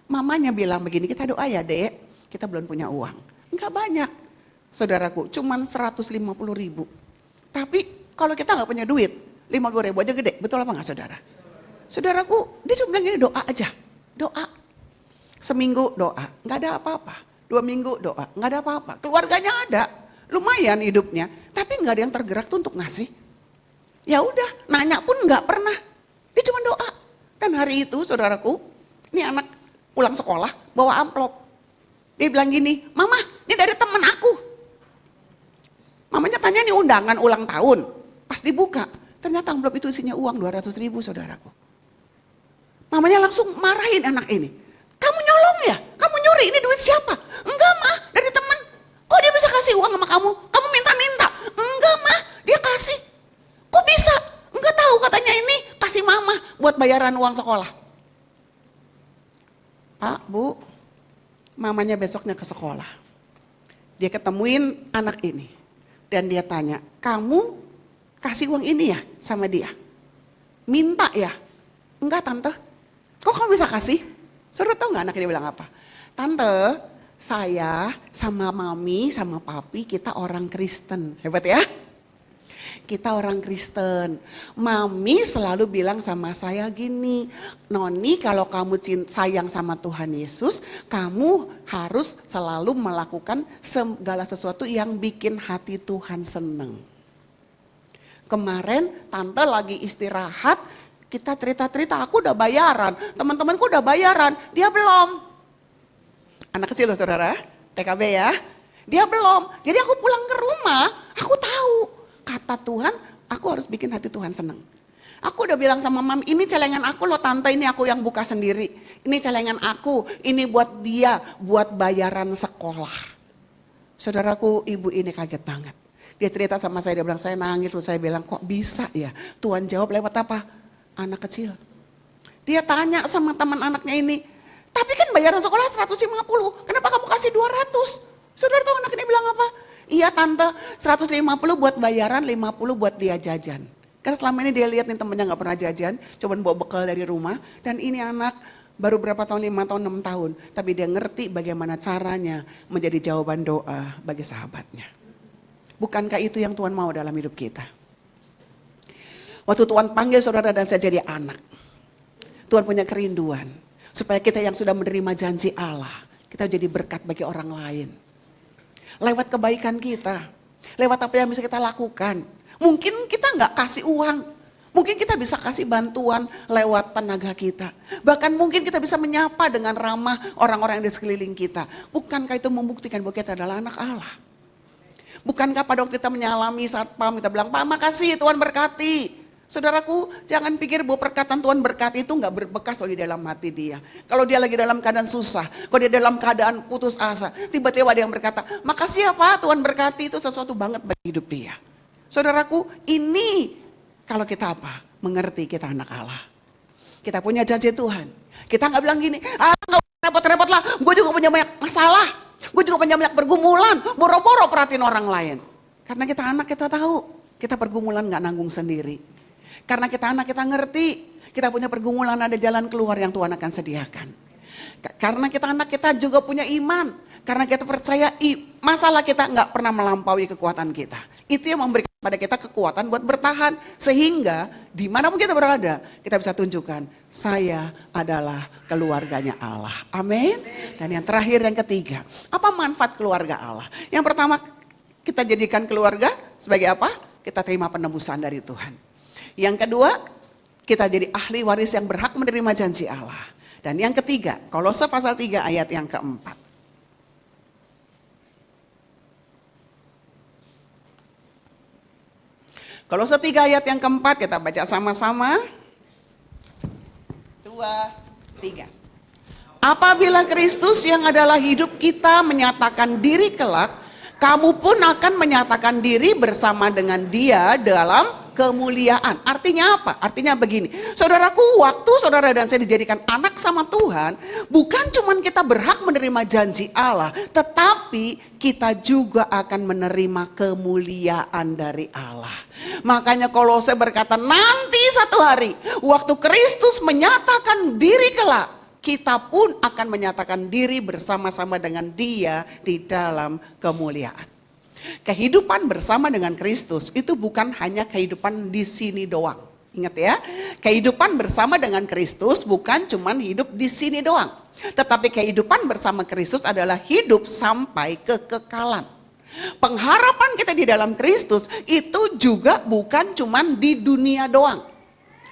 Mamanya bilang begini, kita doa ya dek, kita belum punya uang. Enggak banyak, saudaraku, cuman 150.000. Tapi kalau kita nggak punya duit, 50.000 aja gede, betul apa nggak saudara? Saudaraku, dia cuma bilang gini, doa aja, doa. Seminggu doa, nggak ada apa-apa. 2 minggu doa, nggak ada apa-apa. Keluarganya ada, lumayan hidupnya, tapi nggak ada yang tergerak tuh untuk ngasih. Ya udah, nanya pun nggak pernah. Dia cuma doa. Dan hari itu, saudaraku, ini anak pulang sekolah bawa amplop. Dia bilang gini, mama, ini dari temen aku. Mamanya tanya, ini undangan ulang tahun. Pas dibuka, ternyata amplop itu isinya uang 200.000, saudaraku. Mamanya langsung marahin anak ini. Kamu nyolong ya? Kamu nyuri, ini duit siapa? Enggak mah, dari temen. Kok dia bisa kasih uang sama kamu? Kamu minta-minta. Enggak mah, dia kasih. Kok bisa? Enggak tahu, katanya ini kasih mama buat bayaran uang sekolah. Pak, Bu, mamanya besoknya ke sekolah. Dia ketemuin anak ini. Dan dia tanya, kamu kasih uang ini ya sama dia? Minta ya? Enggak tante. Kok kamu bisa kasih? Saudara tahu nggak anaknya dia bilang apa? Tante, saya sama mami sama papi kita orang Kristen. Hebat ya? Kita orang Kristen. Mami selalu bilang sama saya gini, Noni kalau kamu sayang sama Tuhan Yesus, kamu harus selalu melakukan segala sesuatu yang bikin hati Tuhan seneng. Kemarin tante lagi istirahat, kita cerita-cerita, aku udah bayaran, teman-temanku udah bayaran, dia belum. Anak kecil loh saudara, TKB ya. Dia belum, jadi aku pulang ke rumah, aku tahu. Kata Tuhan, aku harus bikin hati Tuhan senang. Aku udah bilang sama mami, ini celengan aku loh tante, ini aku yang buka sendiri. Ini celengan aku, ini buat dia, buat bayaran sekolah. Saudaraku, ibu ini kaget banget. Dia cerita sama saya, dia bilang saya nangis, terus saya bilang kok bisa ya? Tuhan jawab lewat apa? Anak kecil. Dia tanya sama teman anaknya ini, tapi kan bayaran sekolah 150, kenapa kamu kasih 200? Saudara tahu anak ini bilang apa? Iya tante, 150 buat bayaran, 50 buat dia jajan. Karena selama ini dia lihat nih temennya gak pernah jajan, coba bawa bekal dari rumah. Dan ini anak baru berapa tahun, 5 tahun, 6 tahun. Tapi dia ngerti bagaimana caranya menjadi jawaban doa bagi sahabatnya. Bukankah itu yang Tuhan mau dalam hidup kita? Waktu Tuhan panggil saudara dan saya jadi anak, Tuhan punya kerinduan supaya kita yang sudah menerima janji Allah, kita jadi berkat bagi orang lain. Lewat kebaikan kita, lewat apa yang bisa kita lakukan. Mungkin kita nggak kasih uang, mungkin kita bisa kasih bantuan lewat tenaga kita. Bahkan mungkin kita bisa menyapa dengan ramah orang-orang yang di sekeliling kita. Bukankah itu membuktikan bahwa kita adalah anak Allah? Bukankah pada waktu kita menyalami satpam, kita bilang, Pak makasih Tuhan berkati. Saudaraku, jangan pikir bahwa perkataan Tuhan berkati itu gak berbekas kalau di dalam hati dia. Kalau dia lagi dalam keadaan susah, kalau dia dalam keadaan putus asa, tiba-tiba dia yang berkata, makasih ya Pak, Tuhan berkati, itu sesuatu banget bagi hidup dia. Saudaraku, ini kalau kita apa? Mengerti kita anak Allah. Kita punya janji Tuhan. Kita gak bilang gini, gak repot-repot lah, gue juga punya banyak masalah, gue juga punya banyak pergumulan, boro-boro perhatiin orang lain. Karena kita anak, kita tahu, kita pergumulan gak nanggung sendiri. Karena kita anak, kita ngerti, kita punya pergumulan, ada jalan keluar yang Tuhan akan sediakan. Karena kita anak, kita juga punya iman. Karena kita percaya masalah kita nggak pernah melampaui kekuatan kita. Itu yang memberikan pada kita kekuatan buat bertahan. Sehingga dimanapun kita berada, kita bisa tunjukkan, saya adalah keluarganya Allah. Amin. Dan yang terakhir, yang ketiga, apa manfaat keluarga Allah? Yang pertama, kita jadikan keluarga sebagai apa? Kita terima penebusan dari Tuhan. Yang kedua, kita jadi ahli waris yang berhak menerima janji Allah. Dan yang ketiga, Kolose pasal 3 ayat yang keempat. Kolose 3 ayat yang keempat, kita baca sama-sama. 2, 3. Apabila Kristus yang adalah hidup kita menyatakan diri kelak, kamu pun akan menyatakan diri bersama dengan Dia dalam kemuliaan. Artinya apa? Artinya begini, saudaraku, waktu saudara dan saya dijadikan anak sama Tuhan, bukan cuma kita berhak menerima janji Allah, tetapi kita juga akan menerima kemuliaan dari Allah. Makanya Kolose berkata, nanti satu hari, waktu Kristus menyatakan diri kelak, kita pun akan menyatakan diri bersama-sama dengan Dia di dalam kemuliaan. Kehidupan bersama dengan Kristus itu bukan hanya kehidupan di sini doang. Ingat ya, kehidupan bersama dengan Kristus bukan cuman hidup di sini doang. Tetapi kehidupan bersama Kristus adalah hidup sampai kekekalan. Pengharapan kita di dalam Kristus itu juga bukan cuman di dunia doang.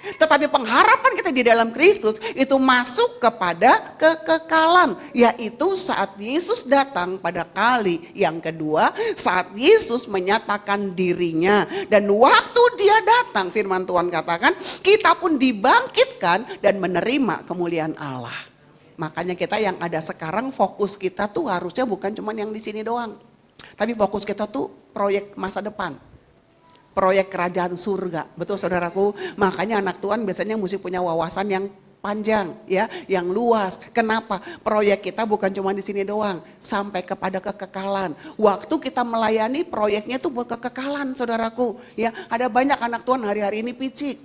Tetapi pengharapan kita di dalam Kristus itu masuk kepada kekekalan, yaitu saat Yesus datang pada kali yang kedua, saat Yesus menyatakan dirinya. Dan waktu Dia datang, firman Tuhan katakan, kita pun dibangkitkan dan menerima kemuliaan Allah. Makanya kita yang ada sekarang, fokus kita tuh harusnya bukan cuma yang di sini doang. Tapi fokus kita tuh proyek masa depan. Proyek kerajaan surga, betul saudaraku. Makanya anak Tuhan biasanya mesti punya wawasan yang panjang, ya, yang luas. Kenapa? Proyek kita bukan cuma di sini doang, sampai kepada kekekalan. Waktu kita melayani, proyeknya itu buat kekekalan, saudaraku. Ya, ada banyak anak Tuhan hari-hari ini picik.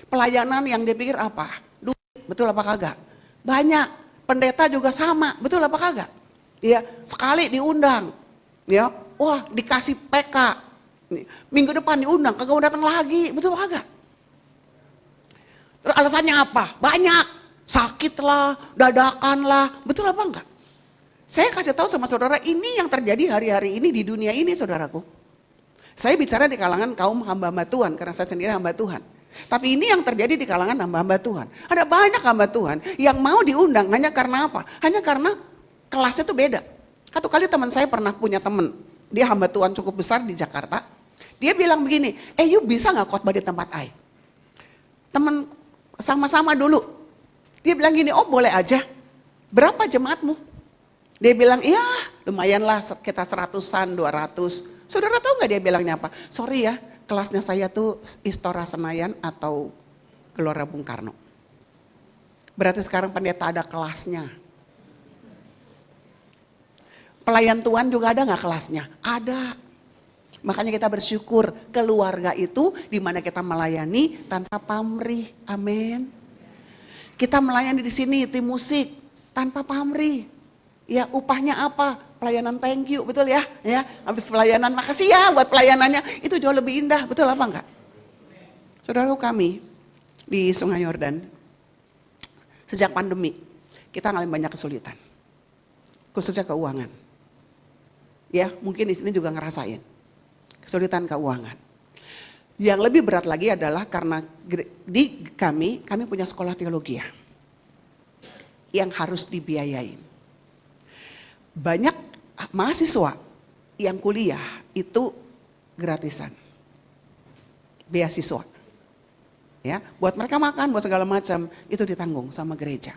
Pelayanan yang dia pikir apa? Duit, betul apa kagak? Banyak. Pendeta juga sama, betul apa kagak? Ya, sekali diundang, ya, wah dikasih PK. Minggu depan diundang, kagak mau datang lagi, betul kagak? Terus alasannya apa? Banyak, sakit lah, dadakan lah, betul apa enggak? Saya kasih tahu sama saudara, ini yang terjadi hari-hari ini di dunia ini, saudaraku. Saya bicara di kalangan kaum hamba-hamba Tuhan, karena saya sendiri hamba Tuhan. Tapi ini yang terjadi di kalangan hamba-hamba Tuhan. Ada banyak hamba Tuhan yang mau diundang hanya karena apa? Hanya karena kelasnya tuh beda. Satu kali teman saya pernah punya teman, dia hamba Tuhan cukup besar di Jakarta. Dia bilang begini, you bisa gak khotbah di tempat I? Teman sama-sama dulu. Dia bilang gini, oh boleh aja. Berapa jemaatmu? Dia bilang, iya lumayan lah kita 100-an, 200. Saudara tahu gak dia bilangnya apa? Sorry ya, kelasnya saya tuh Istora Senayan atau Gelora Bung Karno. Berarti sekarang pendeta ada kelasnya. Pelayan Tuhan juga ada gak kelasnya? Ada. Makanya kita bersyukur keluarga itu di mana kita melayani tanpa pamrih. Amin. Kita melayani di sini tim musik tanpa pamrih. Ya, upahnya apa? Pelayanan thank you, betul ya? Ya, habis pelayanan makasih ya buat pelayanannya. Itu jauh lebih indah, betul apa enggak? Saudaraku, kami di Sungai Yordan sejak pandemi kita ngalamin banyak kesulitan. Khususnya keuangan. Ya, mungkin di sini juga ngerasain kesulitan keuangan. Yang lebih berat lagi adalah karena di kami punya sekolah teologi ya, yang harus dibiayain. Banyak mahasiswa yang kuliah itu gratisan, beasiswa. Ya, buat mereka makan, buat segala macam itu ditanggung sama gereja.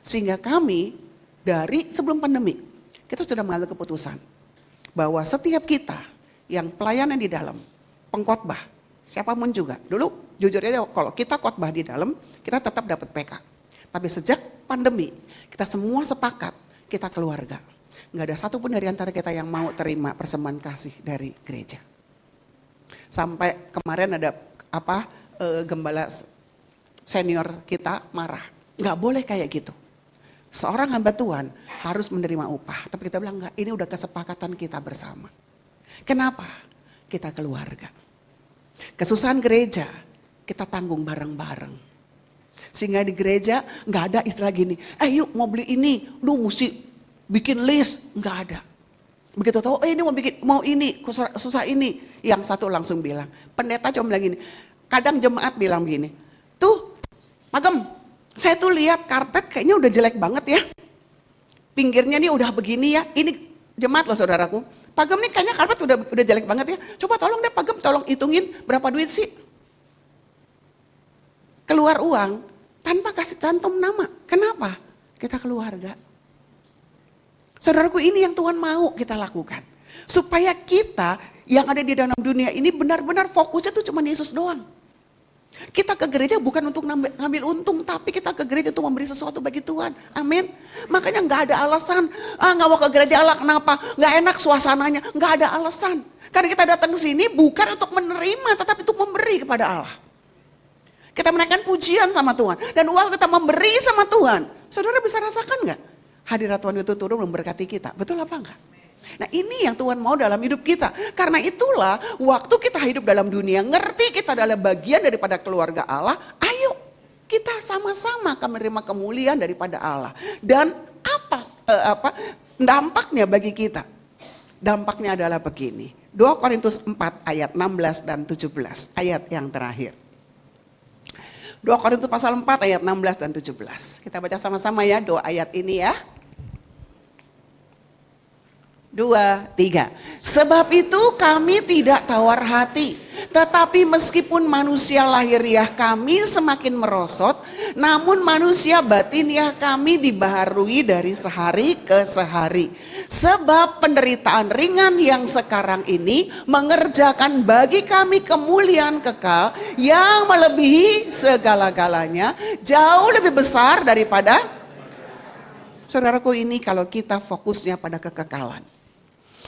Sehingga kami dari sebelum pandemi kita sudah mengambil keputusan bahwa setiap kita yang pelayanan di dalam, pengkhotbah, siapapun juga. Dulu jujur aja kalau kita khotbah di dalam, kita tetap dapat PK. Tapi sejak pandemi, kita semua sepakat, kita keluarga. Nggak ada satupun dari antara kita yang mau terima persembahan kasih dari gereja. Sampai kemarin ada gembala senior kita marah. Nggak boleh kayak gitu. Seorang hamba Tuhan harus menerima upah. Tapi kita bilang enggak, ini udah kesepakatan kita bersama. Kenapa? Kita keluarga. Kesusahan gereja kita tanggung bareng-bareng. Sehingga di gereja nggak ada istilah gini, yuk mau beli ini, lu mesti bikin list, nggak ada. Begitu tahu, ini mau ini, susah ini. Yang satu langsung bilang, pendeta cuma bilang gini, kadang jemaat bilang begini, tuh Pak Gem, saya tuh lihat karpet kayaknya udah jelek banget ya. Pinggirnya nih udah begini ya, ini jemaat loh saudaraku. Pak Gem nih kayaknya karpet udah jelek banget ya. Coba tolong deh Pak Gem, tolong hitungin berapa duit sih. Keluar uang tanpa kasih cantum nama. Kenapa? Kita keluarga. Saudaraku, ini yang Tuhan mau kita lakukan. Supaya kita yang ada di dalam dunia ini benar-benar fokusnya tuh cuma Yesus doang. Kita ke gereja bukan untuk ngambil untung, tapi kita ke gereja untuk memberi sesuatu bagi Tuhan. Amin. Makanya nggak ada alasan, nggak mau ke gereja Allah kenapa? Nggak enak suasananya, nggak ada alasan. Karena kita datang ke sini bukan untuk menerima, tetapi untuk memberi kepada Allah. Kita menaikkan pujian sama Tuhan. Dan waktu kita memberi sama Tuhan, saudara bisa rasakan nggak? Hadirat Tuhan itu turun memberkati kita. Betul apa enggak? Nah ini yang Tuhan mau dalam hidup kita. Karena itulah waktu kita hidup dalam dunia, ngerti kita adalah bagian daripada keluarga Allah, ayo kita sama-sama akan menerima kemuliaan daripada Allah. Dan apa dampaknya bagi kita? Dampaknya adalah begini. 2 Korintus 4 ayat 16 dan 17, ayat yang terakhir. 2 Korintus pasal 4 ayat 16 dan 17. Kita baca sama-sama ya 2 ayat ini ya. 2, 3. Sebab itu kami tidak tawar hati, tetapi meskipun manusia lahiriah kami semakin merosot, namun manusia batiniah kami dibaharui dari sehari ke sehari. Sebab penderitaan ringan yang sekarang ini mengerjakan bagi kami kemuliaan kekal yang melebihi segala-galanya, jauh lebih besar daripada. Saudaraku, ini kalau kita fokusnya pada kekekalan.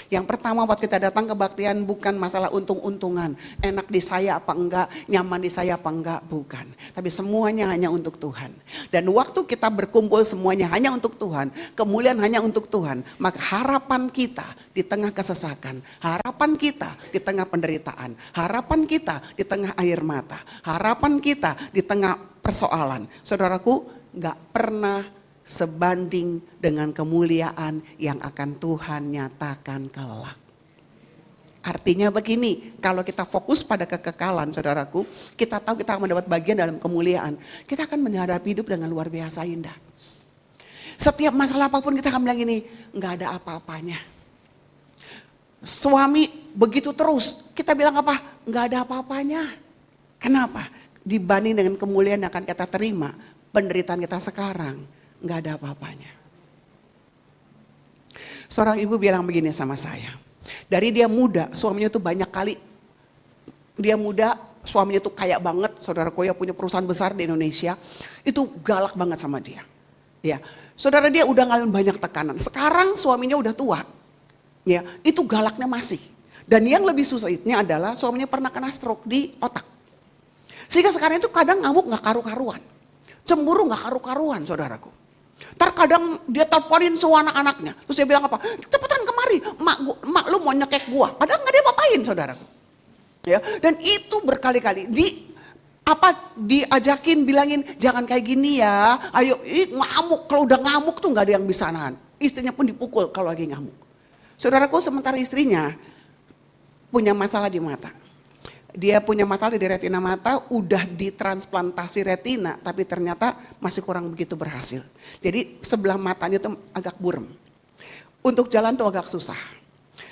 Yang pertama waktu kita datang kebaktian bukan masalah untung-untungan, enak di saya apa enggak, nyaman di saya apa enggak, bukan. Tapi semuanya hanya untuk Tuhan. Dan waktu kita berkumpul semuanya hanya untuk Tuhan, kemuliaan hanya untuk Tuhan, maka harapan kita di tengah kesesakan, harapan kita di tengah penderitaan, harapan kita di tengah air mata, harapan kita di tengah persoalan, saudaraku, enggak pernah sebanding dengan kemuliaan yang akan Tuhan nyatakan kelak. Artinya begini, kalau kita fokus pada kekekalan saudaraku, kita tahu kita akan mendapat bagian dalam kemuliaan, kita akan menghadapi hidup dengan luar biasa indah. Setiap masalah apapun kita akan bilang ini, nggak ada apa-apanya. Suami begitu terus, kita bilang apa? Nggak ada apa-apanya. Kenapa? Dibanding dengan kemuliaan yang akan kita terima, penderitaan kita sekarang, nggak ada apa-apanya. Seorang ibu bilang begini sama saya. Dari dia muda, suaminya tuh banyak kali. Dia muda, suaminya tuh kaya banget. Saudara Koya punya perusahaan besar di Indonesia. Itu galak banget sama dia. Ya, saudara dia udah ngalamin banyak tekanan. Sekarang suaminya udah tua. Ya, itu galaknya masih. Dan yang lebih susahnya adalah suaminya pernah kena stroke di otak. Sehingga sekarang itu kadang ngamuk nggak karu-karuan. Cemburu nggak karu-karuan saudaraku. Terkadang dia teleponin semua anak-anaknya. Terus dia bilang apa? Cepetan kemari, mak lu mau nyekek gua. Padahal gak dia apa-apain saudaraku. Ya, dan itu berkali-kali diajakin bilangin jangan kayak gini ya. Ayo ngamuk, kalau udah ngamuk tuh gak ada yang bisa nahan. Istrinya pun dipukul kalau lagi ngamuk. Saudaraku, sementara istrinya punya masalah di mata. Dia punya masalah di retina mata, udah ditransplantasi retina, tapi ternyata masih kurang begitu berhasil. Jadi sebelah matanya tuh agak burem. Untuk jalan tuh agak susah.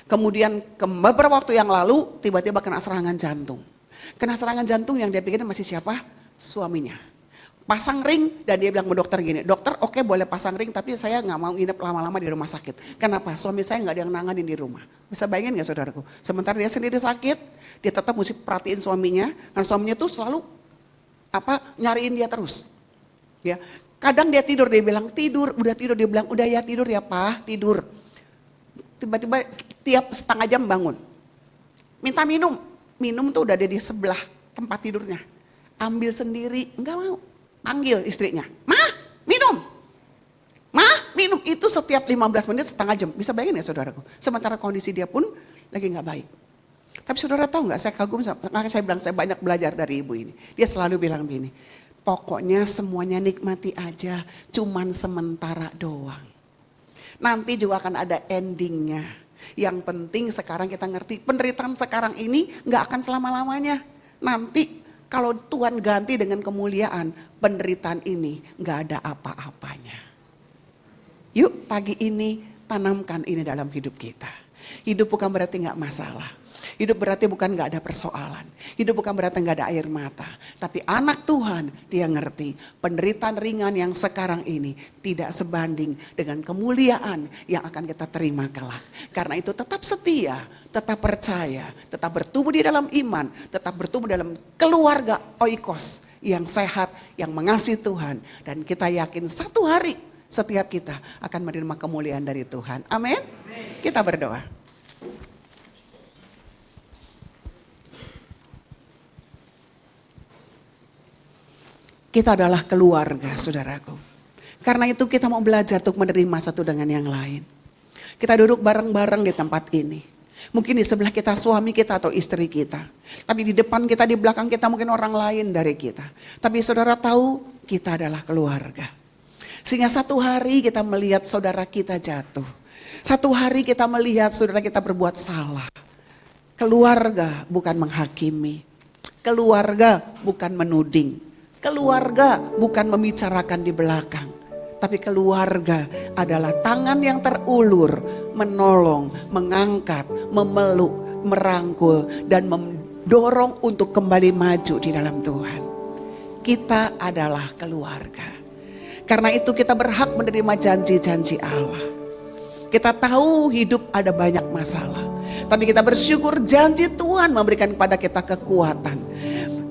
Kemudian beberapa waktu yang lalu tiba-tiba kena serangan jantung. Kena serangan jantung yang dia pikirin masih siapa? Suaminya. Pasang ring dan dia bilang ke dokter gini, dokter oke, boleh pasang ring tapi saya nggak mau nginep lama-lama di rumah sakit. Kenapa? Suami saya nggak ada yang nanganin di rumah. Bisa bayangin nggak saudaraku? Sementara dia sendiri sakit, dia tetap mesti perhatiin suaminya, karena suaminya tuh selalu nyariin dia terus. Ya, kadang dia tidur, dia bilang tidur, udah tidur, dia bilang udah ya tidur ya Pak, tidur. Tiba-tiba tiap setengah jam bangun, minta minum, minum tuh udah ada di sebelah tempat tidurnya, ambil sendiri, nggak mau. Panggil istrinya, minum, itu setiap 15 menit setengah jam, bisa bayangin ya saudaraku, sementara kondisi dia pun lagi gak baik. Tapi saudara tahu gak, saya kagum, makanya saya bilang saya banyak belajar dari ibu ini, dia selalu bilang begini, pokoknya semuanya nikmati aja, cuman sementara doang, nanti juga akan ada endingnya. Yang penting sekarang kita ngerti, penderitaan sekarang ini gak akan selama-lamanya, nanti kalau Tuhan ganti dengan kemuliaan, penderitaan ini gak ada apa-apanya. Yuk pagi ini tanamkan ini dalam hidup kita. Hidup bukan berarti gak masalah. Hidup berarti bukan gak ada persoalan. Hidup bukan berarti gak ada air mata. Tapi anak Tuhan dia ngerti penderitaan ringan yang sekarang ini tidak sebanding dengan kemuliaan yang akan kita terima kelak. Karena itu tetap setia, tetap percaya, tetap bertumbuh di dalam iman, tetap bertumbuh dalam keluarga oikos yang sehat, yang mengasihi Tuhan. Dan kita yakin satu hari setiap kita akan menerima kemuliaan dari Tuhan. Amin. Kita berdoa. Kita adalah keluarga, saudaraku. Karena itu kita mau belajar untuk menerima satu dengan yang lain. Kita duduk bareng-bareng di tempat ini. Mungkin di sebelah kita suami kita atau istri kita. Tapi di depan kita, di belakang kita mungkin orang lain dari kita. Tapi saudara tahu kita adalah keluarga. Sehingga satu hari kita melihat saudara kita jatuh. Satu hari kita melihat saudara kita berbuat salah. Keluarga bukan menghakimi. Keluarga bukan menuding. Keluarga bukan membicarakan di belakang. Tapi keluarga adalah tangan yang terulur, menolong, mengangkat, memeluk, merangkul, dan mendorong untuk kembali maju di dalam Tuhan. Kita adalah keluarga. Karena itu kita berhak menerima janji-janji Allah. Kita tahu hidup ada banyak masalah. Tapi kita bersyukur janji Tuhan memberikan kepada kita kekuatan.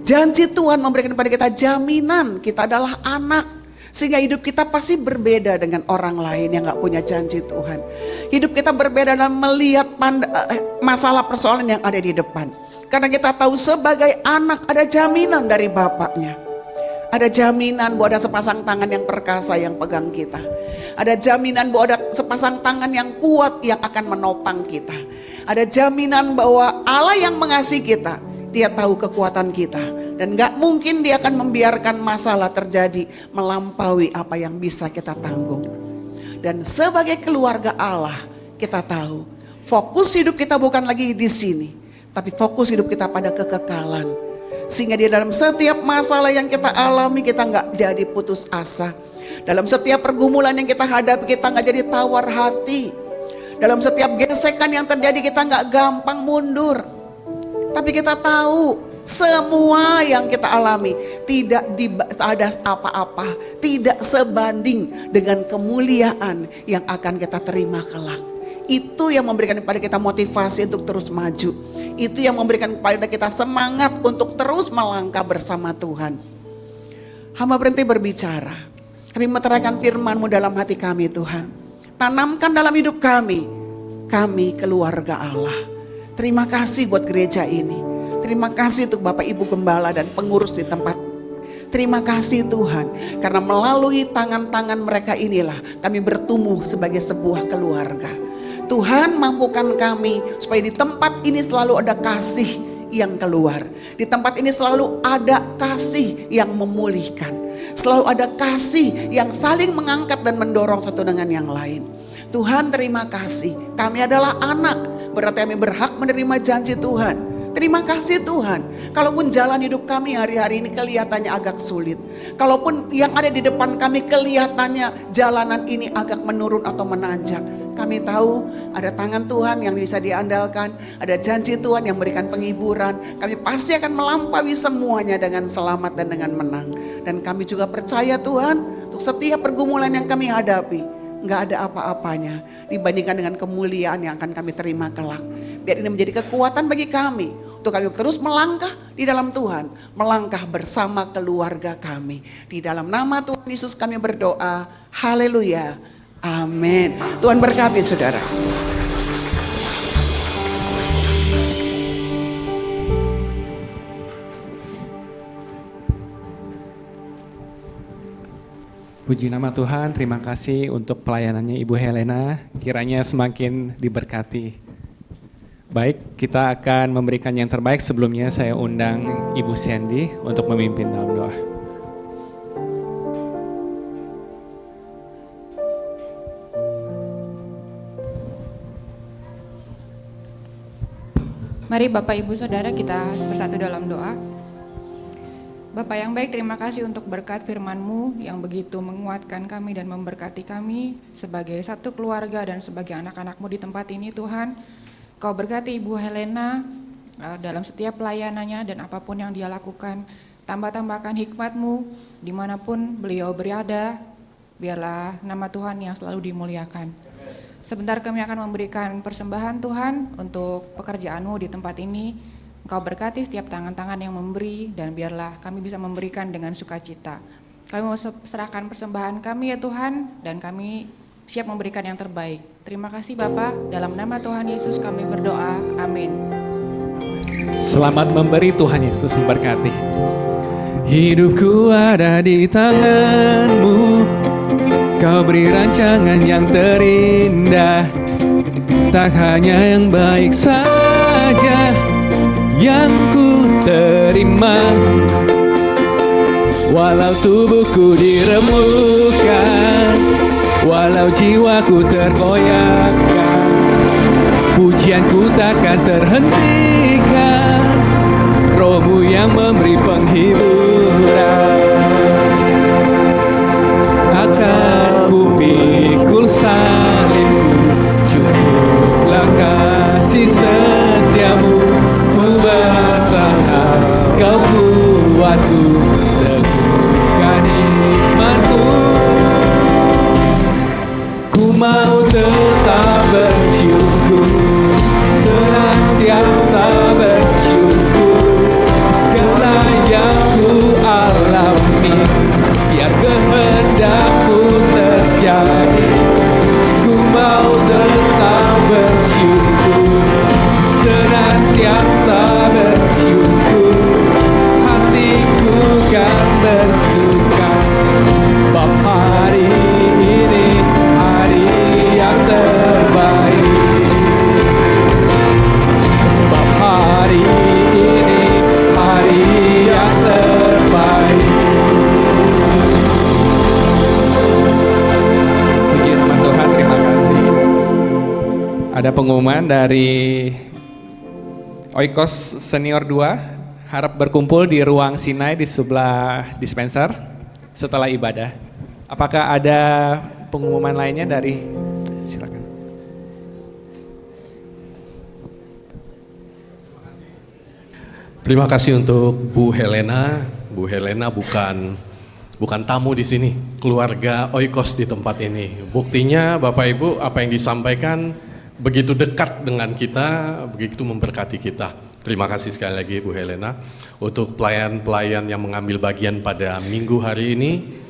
Janji Tuhan memberikan kepada kita jaminan kita adalah anak. Sehingga hidup kita pasti berbeda dengan orang lain yang gak punya janji Tuhan. Hidup kita berbeda dalam melihat masalah persoalan yang ada di depan. Karena kita tahu sebagai anak ada jaminan dari bapaknya. Ada jaminan bahwa ada sepasang tangan yang perkasa yang pegang kita. Ada jaminan bahwa ada sepasang tangan yang kuat yang akan menopang kita. Ada jaminan bahwa Allah yang mengasihi kita, Dia tahu kekuatan kita. Dan gak mungkin Dia akan membiarkan masalah terjadi melampaui apa yang bisa kita tanggung. Dan sebagai keluarga Allah, kita tahu fokus hidup kita bukan lagi di sini, tapi fokus hidup kita pada kekekalan. Sehingga di dalam setiap masalah yang kita alami, kita gak jadi putus asa. Dalam setiap pergumulan yang kita hadapi, kita gak jadi tawar hati. Dalam setiap gesekan yang terjadi, kita gak gampang mundur. Tapi kita tahu semua yang kita alami tidak ada apa-apa, tidak sebanding dengan kemuliaan yang akan kita terima kelak. Itu yang memberikan kepada kita motivasi untuk terus maju. Itu yang memberikan kepada kita semangat untuk terus melangkah bersama Tuhan. Hamba berhenti berbicara. Kami meteraikan firman-Mu dalam hati kami, Tuhan. Tanamkan dalam hidup kami keluarga Allah. Terima kasih buat gereja ini. Terima kasih untuk Bapak Ibu Gembala dan pengurus di tempat. Terima kasih Tuhan, karena melalui tangan-tangan mereka inilah kami bertumbuh sebagai sebuah keluarga. Tuhan mampukan kami supaya di tempat ini selalu ada kasih yang keluar. Di tempat ini selalu ada kasih yang memulihkan. Selalu ada kasih yang saling mengangkat dan mendorong satu dengan yang lain. Tuhan terima kasih, kami adalah anak, berarti kami berhak menerima janji Tuhan. Terima kasih Tuhan. Kalaupun jalan hidup kami hari-hari ini kelihatannya agak sulit. Kalaupun yang ada di depan kami kelihatannya jalanan ini agak menurun atau menanjak. Kami tahu ada tangan Tuhan yang bisa diandalkan. Ada janji Tuhan yang memberikan penghiburan. Kami pasti akan melampaui semuanya dengan selamat dan dengan menang. Dan kami juga percaya Tuhan, untuk setiap pergumulan yang kami hadapi, gak ada apa-apanya dibandingkan dengan kemuliaan yang akan kami terima kelak. Biar ini menjadi kekuatan bagi kami untuk kami terus melangkah di dalam Tuhan, melangkah bersama keluarga kami. Di dalam nama Tuhan Yesus kami berdoa. Haleluya. Amin. Tuhan berkati saudara. Puji nama Tuhan, terima kasih untuk pelayanannya Ibu Helena, kiranya semakin diberkati. Baik, kita akan memberikan yang terbaik. Sebelumnya saya undang Ibu Sandy untuk memimpin dalam doa. Mari Bapak Ibu Saudara kita bersatu dalam doa. Bapak yang baik, terima kasih untuk berkat firman-Mu yang begitu menguatkan kami dan memberkati kami sebagai satu keluarga dan sebagai anak-anak-Mu di tempat ini Tuhan. Kau berkati Ibu Helena dalam setiap pelayanannya dan apapun yang dia lakukan. Tambah-tambahkan hikmat-Mu dimanapun beliau berada, biarlah nama Tuhan yang selalu dimuliakan. Sebentar kami akan memberikan persembahan Tuhan untuk pekerjaan-Mu di tempat ini. Engkau berkati setiap tangan-tangan yang memberi dan biarlah kami bisa memberikan dengan sukacita. Kami mau serahkan persembahan kami ya Tuhan dan kami siap memberikan yang terbaik. Terima kasih Bapa, dalam nama Tuhan Yesus kami berdoa, amin. Selamat memberi, Tuhan Yesus memberkati. Hidupku ada di tangan-Mu, Kau beri rancangan yang terindah. Tak hanya yang baik saja yang ku terima, walau tubuhku diremukkan, walau jiwaku tergoyahkan, pujianku takkan terhentikan, Roh-Mu yang memberi penghiburan. Akan ku pikul salibmu, cukuplah kasih setiamu. Ku bertahan, Kau kuatku, teguhkan imanku. Ku mau tetap bersyukur, senantiasa bersyukur. Segala yang ku alami, biar kehendak-Mu terjadi. Ku mau tetap bersyukur, senantiasa bersyukur. Hatiku kan bersuka, sebab hari ini hari yang terbaik. Sebab hari ini hari yang terbaik. Puji teman Tuhan, terima kasih. Ada pengumuman dari Oikos Senior 2, harap berkumpul di ruang Sinai di sebelah dispenser setelah ibadah. Apakah ada pengumuman lainnya dari? Silakan. Terima kasih untuk Bu Helena. Bu Helena bukan tamu di sini, keluarga Oikos di tempat ini. Buktinya Bapak Ibu, apa yang disampaikan begitu dekat dengan kita, begitu memberkati kita. Terima kasih sekali lagi Bu Helena. Untuk pelayan-pelayan yang mengambil bagian pada minggu hari ini,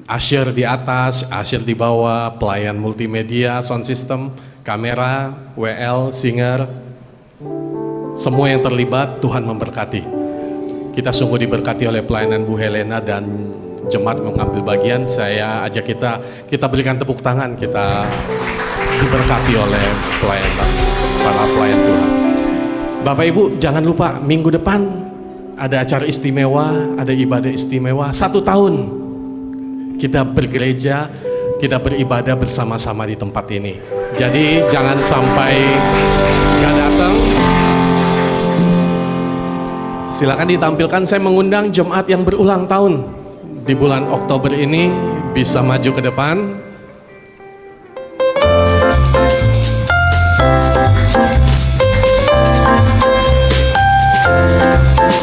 Asher di atas, Asher di bawah, pelayan multimedia, sound system, kamera, WL, singer, semua yang terlibat, Tuhan memberkati. Kita sungguh diberkati oleh pelayanan Bu Helena dan jemaat mengambil bagian. Saya ajak kita berikan tepuk tangan, kita diberkati oleh para pelayan Tuhan. Bapak Ibu jangan lupa minggu depan ada acara istimewa, ada ibadah istimewa 1 tahun kita bergereja, kita beribadah bersama-sama di tempat ini. Jadi jangan sampai gak datang. Silakan ditampilkan. Saya mengundang jemaat yang berulang tahun di bulan Oktober ini bisa maju ke depan.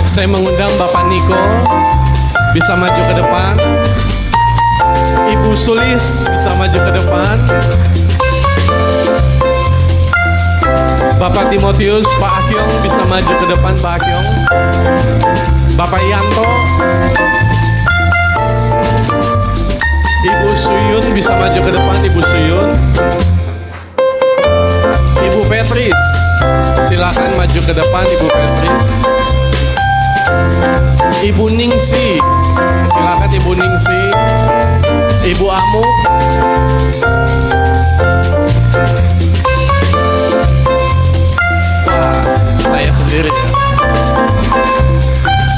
Saya mengundang Bapak Niko bisa maju ke depan. Ibu Sulis bisa maju ke depan. Bapak Timotius, Pak Akyong bisa maju ke depan, Pak Akyong. Bapak Yanto, Ibu Suyun bisa maju ke depan, Ibu Suyun. Ibu Petris, silakan maju ke depan, Ibu Petris. Ibu Ningsi, silakan Ibu Ningsi. Ibu Amuk. Wah, saya sendiri ya.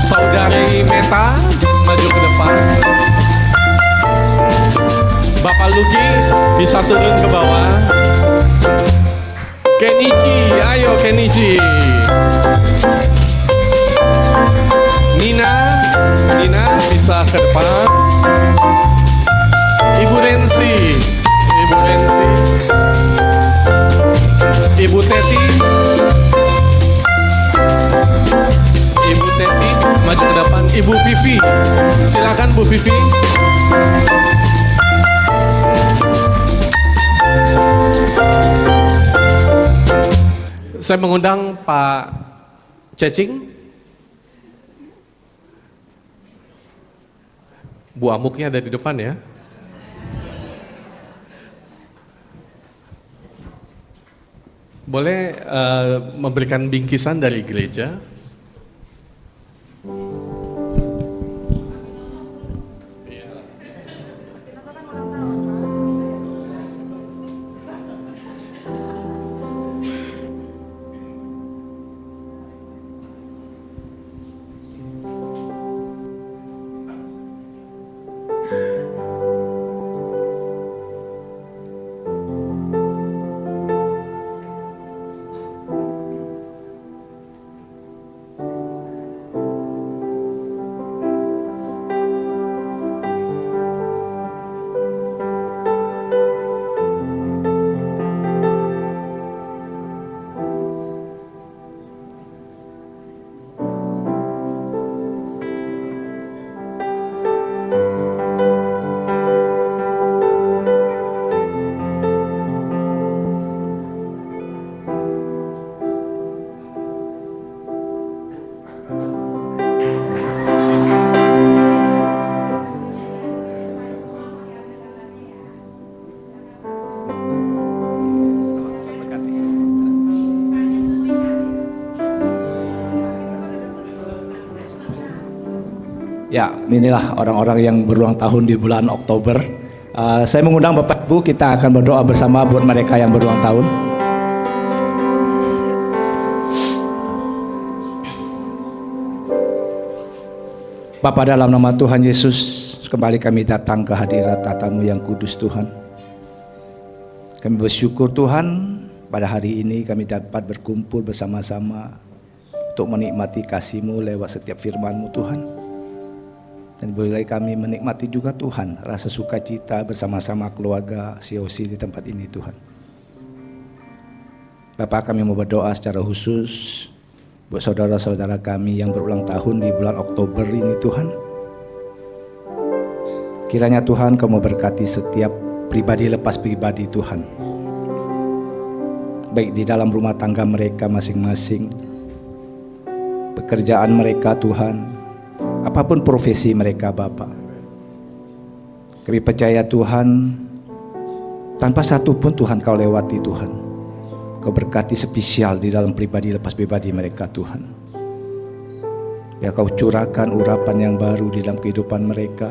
Saudari Meta bisa maju ke depan. Bapak Luki bisa turun ke bawah. Kenichi, ayo Kenichi. Nina bisa ke depan. Ibu Rensi, Ibu Teti maju ke depan. Ibu Vivi, silakan Bu Vivi. Saya mengundang Pak Cecing. Bu Amuknya ada di depan ya. Boleh memberikan bingkisan dari gereja. Ya, inilah orang-orang yang berulang tahun di bulan Oktober. Saya mengundang Bapak Ibu, kita akan berdoa bersama buat mereka yang berulang tahun. Bapa, dalam nama Tuhan Yesus, kembali kami datang ke hadirat tatamu yang kudus Tuhan. Kami bersyukur Tuhan, pada hari ini kami dapat berkumpul bersama-sama untuk menikmati kasih-Mu lewat setiap firman-Mu Tuhan. Dan boleh kami menikmati juga Tuhan rasa sukacita bersama-sama keluarga COC di tempat ini Tuhan. Bapa, kami mau berdoa secara khusus buat saudara-saudara kami yang berulang tahun di bulan Oktober ini Tuhan. Kiranya Tuhan Kau memberkati setiap pribadi lepas pribadi Tuhan, baik di dalam rumah tangga mereka masing-masing, pekerjaan mereka Tuhan, apapun profesi mereka Bapa. Kami percaya Tuhan, tanpa satu pun Tuhan Kau lewati Tuhan. Kau berkati spesial di dalam pribadi lepas pribadi mereka Tuhan. Ya, Kau curahkan urapan yang baru di dalam kehidupan mereka.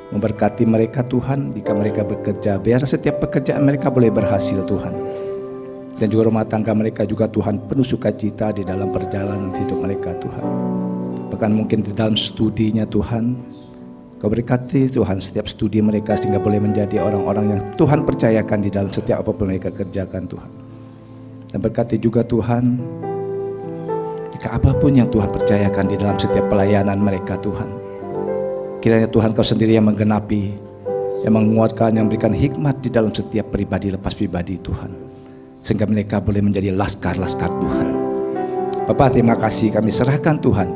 Memberkati mereka Tuhan jika mereka bekerja. Biar setiap pekerjaan mereka boleh berhasil Tuhan. Dan juga rumah tangga mereka juga Tuhan penuh sukacita di dalam perjalanan hidup mereka Tuhan. Bahkan mungkin di dalam studinya Tuhan, Kau berkati Tuhan setiap studi mereka sehingga boleh menjadi orang-orang yang Tuhan percayakan di dalam setiap apapun mereka kerjakan Tuhan. Dan berkati juga Tuhan, jika apapun yang Tuhan percayakan di dalam setiap pelayanan mereka Tuhan, kiranya Tuhan Kau sendiri yang menggenapi, yang menguatkan, yang memberikan hikmat di dalam setiap pribadi lepas pribadi Tuhan, sehingga mereka boleh menjadi laskar-laskar Tuhan. Bapa, terima kasih, kami serahkan Tuhan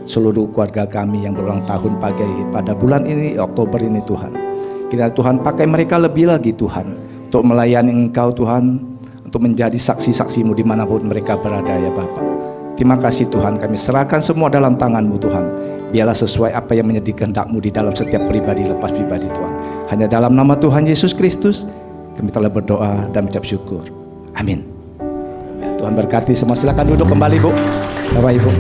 seluruh keluarga kami yang berulang tahun pada bulan ini, Oktober ini Tuhan. Kiranya Tuhan pakai mereka lebih lagi Tuhan, untuk melayani Engkau Tuhan, untuk menjadi saksi-saksi-Mu dimanapun mereka berada ya Bapa. Terima kasih Tuhan, kami serahkan semua dalam tangan-Mu Tuhan. Biarlah sesuai apa yang menjadi kehendak-Mu di dalam setiap pribadi lepas pribadi Tuhan. Hanya dalam nama Tuhan Yesus Kristus kami telah berdoa dan mengucap syukur. Amin. Ya, Tuhan berkati semua. Silakan duduk kembali Bu, Bapak Ibu.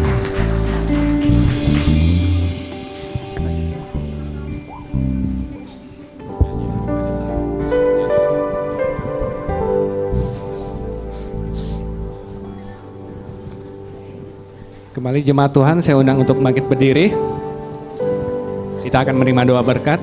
Kembali jemaat Tuhan, saya undang untuk bangkit berdiri. Kita akan menerima doa berkat.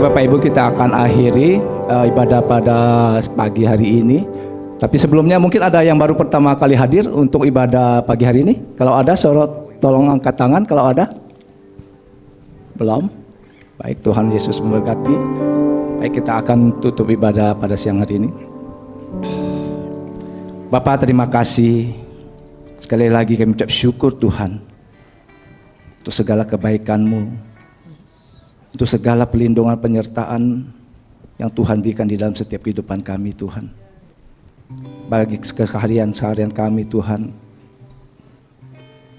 Bapak Ibu, kita akan akhiri ibadah pada pagi hari ini. Tapi sebelumnya mungkin ada yang baru pertama kali hadir untuk ibadah pagi hari ini. Kalau ada, tolong angkat tangan kalau ada. Belum? Baik, Tuhan Yesus memberkati. Baik, kita akan tutup ibadah pada siang hari ini. Bapak, terima kasih. Sekali lagi kami ucap syukur Tuhan untuk segala kebaikan-Mu, untuk segala pelindungan penyertaan yang Tuhan berikan di dalam setiap kehidupan kami Tuhan. Bagi keseharian kami Tuhan,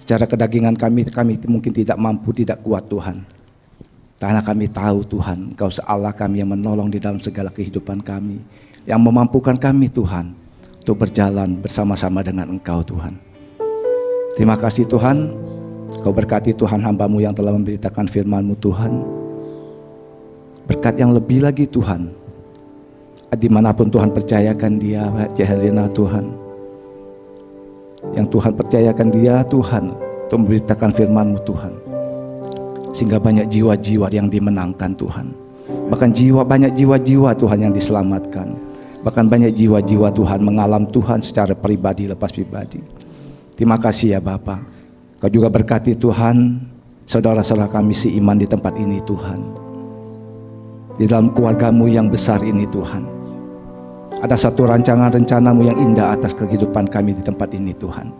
secara kedagingan kami mungkin tidak mampu, tidak kuat Tuhan. Karena kami tahu Tuhan, Engkau Allah kami yang menolong di dalam segala kehidupan kami, yang memampukan kami Tuhan untuk berjalan bersama-sama dengan Engkau Tuhan. Terima kasih Tuhan, Kau berkati Tuhan hamba-Mu yang telah memberitakan firman-Mu Tuhan. Berkat yang lebih lagi Tuhan, dimanapun Tuhan percayakan dia, Helena Tuhan, yang Tuhan percayakan dia Tuhan untuk memberitakan firman-Mu Tuhan, sehingga banyak jiwa-jiwa yang dimenangkan Tuhan. Bahkan banyak jiwa-jiwa Tuhan yang diselamatkan. Bahkan banyak jiwa-jiwa Tuhan mengalam Tuhan secara pribadi, lepas pribadi. Terima kasih ya Bapa. Kau juga berkati Tuhan saudara-saudara kami seiman di tempat ini Tuhan. Di dalam keluarga-Mu yang besar ini Tuhan, ada satu rancangan rencana-Mu yang indah atas kehidupan kami di tempat ini Tuhan.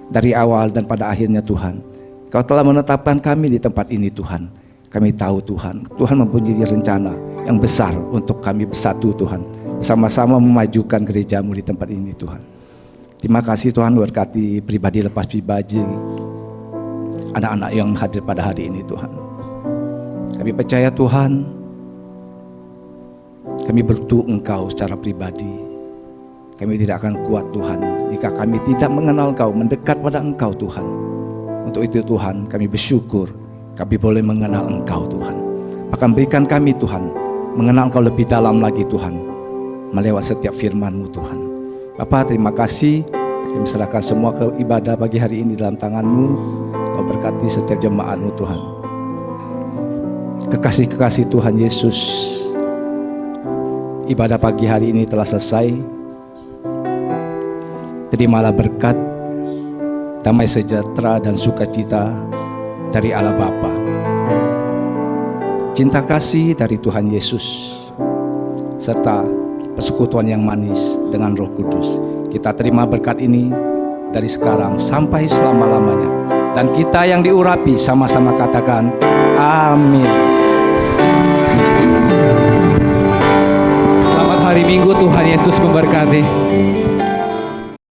Dari awal dan pada akhirnya Tuhan, Kau telah menetapkan kami di tempat ini Tuhan. Kami tahu Tuhan, Tuhan mempunyai rencana yang besar untuk kami bersatu Tuhan, bersama-sama memajukan gereja-Mu di tempat ini Tuhan. Terima kasih Tuhan, berkati pribadi lepas pribadi anak-anak yang hadir pada hari ini Tuhan. Kami percaya Tuhan, kami berdoa Engkau secara pribadi. Kami tidak akan kuat Tuhan jika kami tidak mengenal Engkau, mendekat pada Engkau Tuhan. Untuk itu Tuhan, kami bersyukur kami boleh mengenal Engkau Tuhan. Bahkan berikan kami Tuhan mengenal Engkau lebih dalam lagi Tuhan, melewat setiap firman-Mu Tuhan. Bapa, terima kasih. Kami serahkan semua ke ibadah pagi hari ini dalam tangan-Mu. Kau berkati setiap jemaat-Mu Tuhan. Kekasih-kekasih Tuhan Yesus, ibadah pagi hari ini telah selesai. Terimalah berkat, damai sejahtera dan sukacita dari Allah Bapa, cinta kasih dari Tuhan Yesus, serta persekutuan yang manis dengan Roh Kudus. Kita terima berkat ini dari sekarang sampai selama-lamanya. Dan kita yang diurapi sama-sama katakan amin. Selamat hari Minggu, Tuhan Yesus memberkati.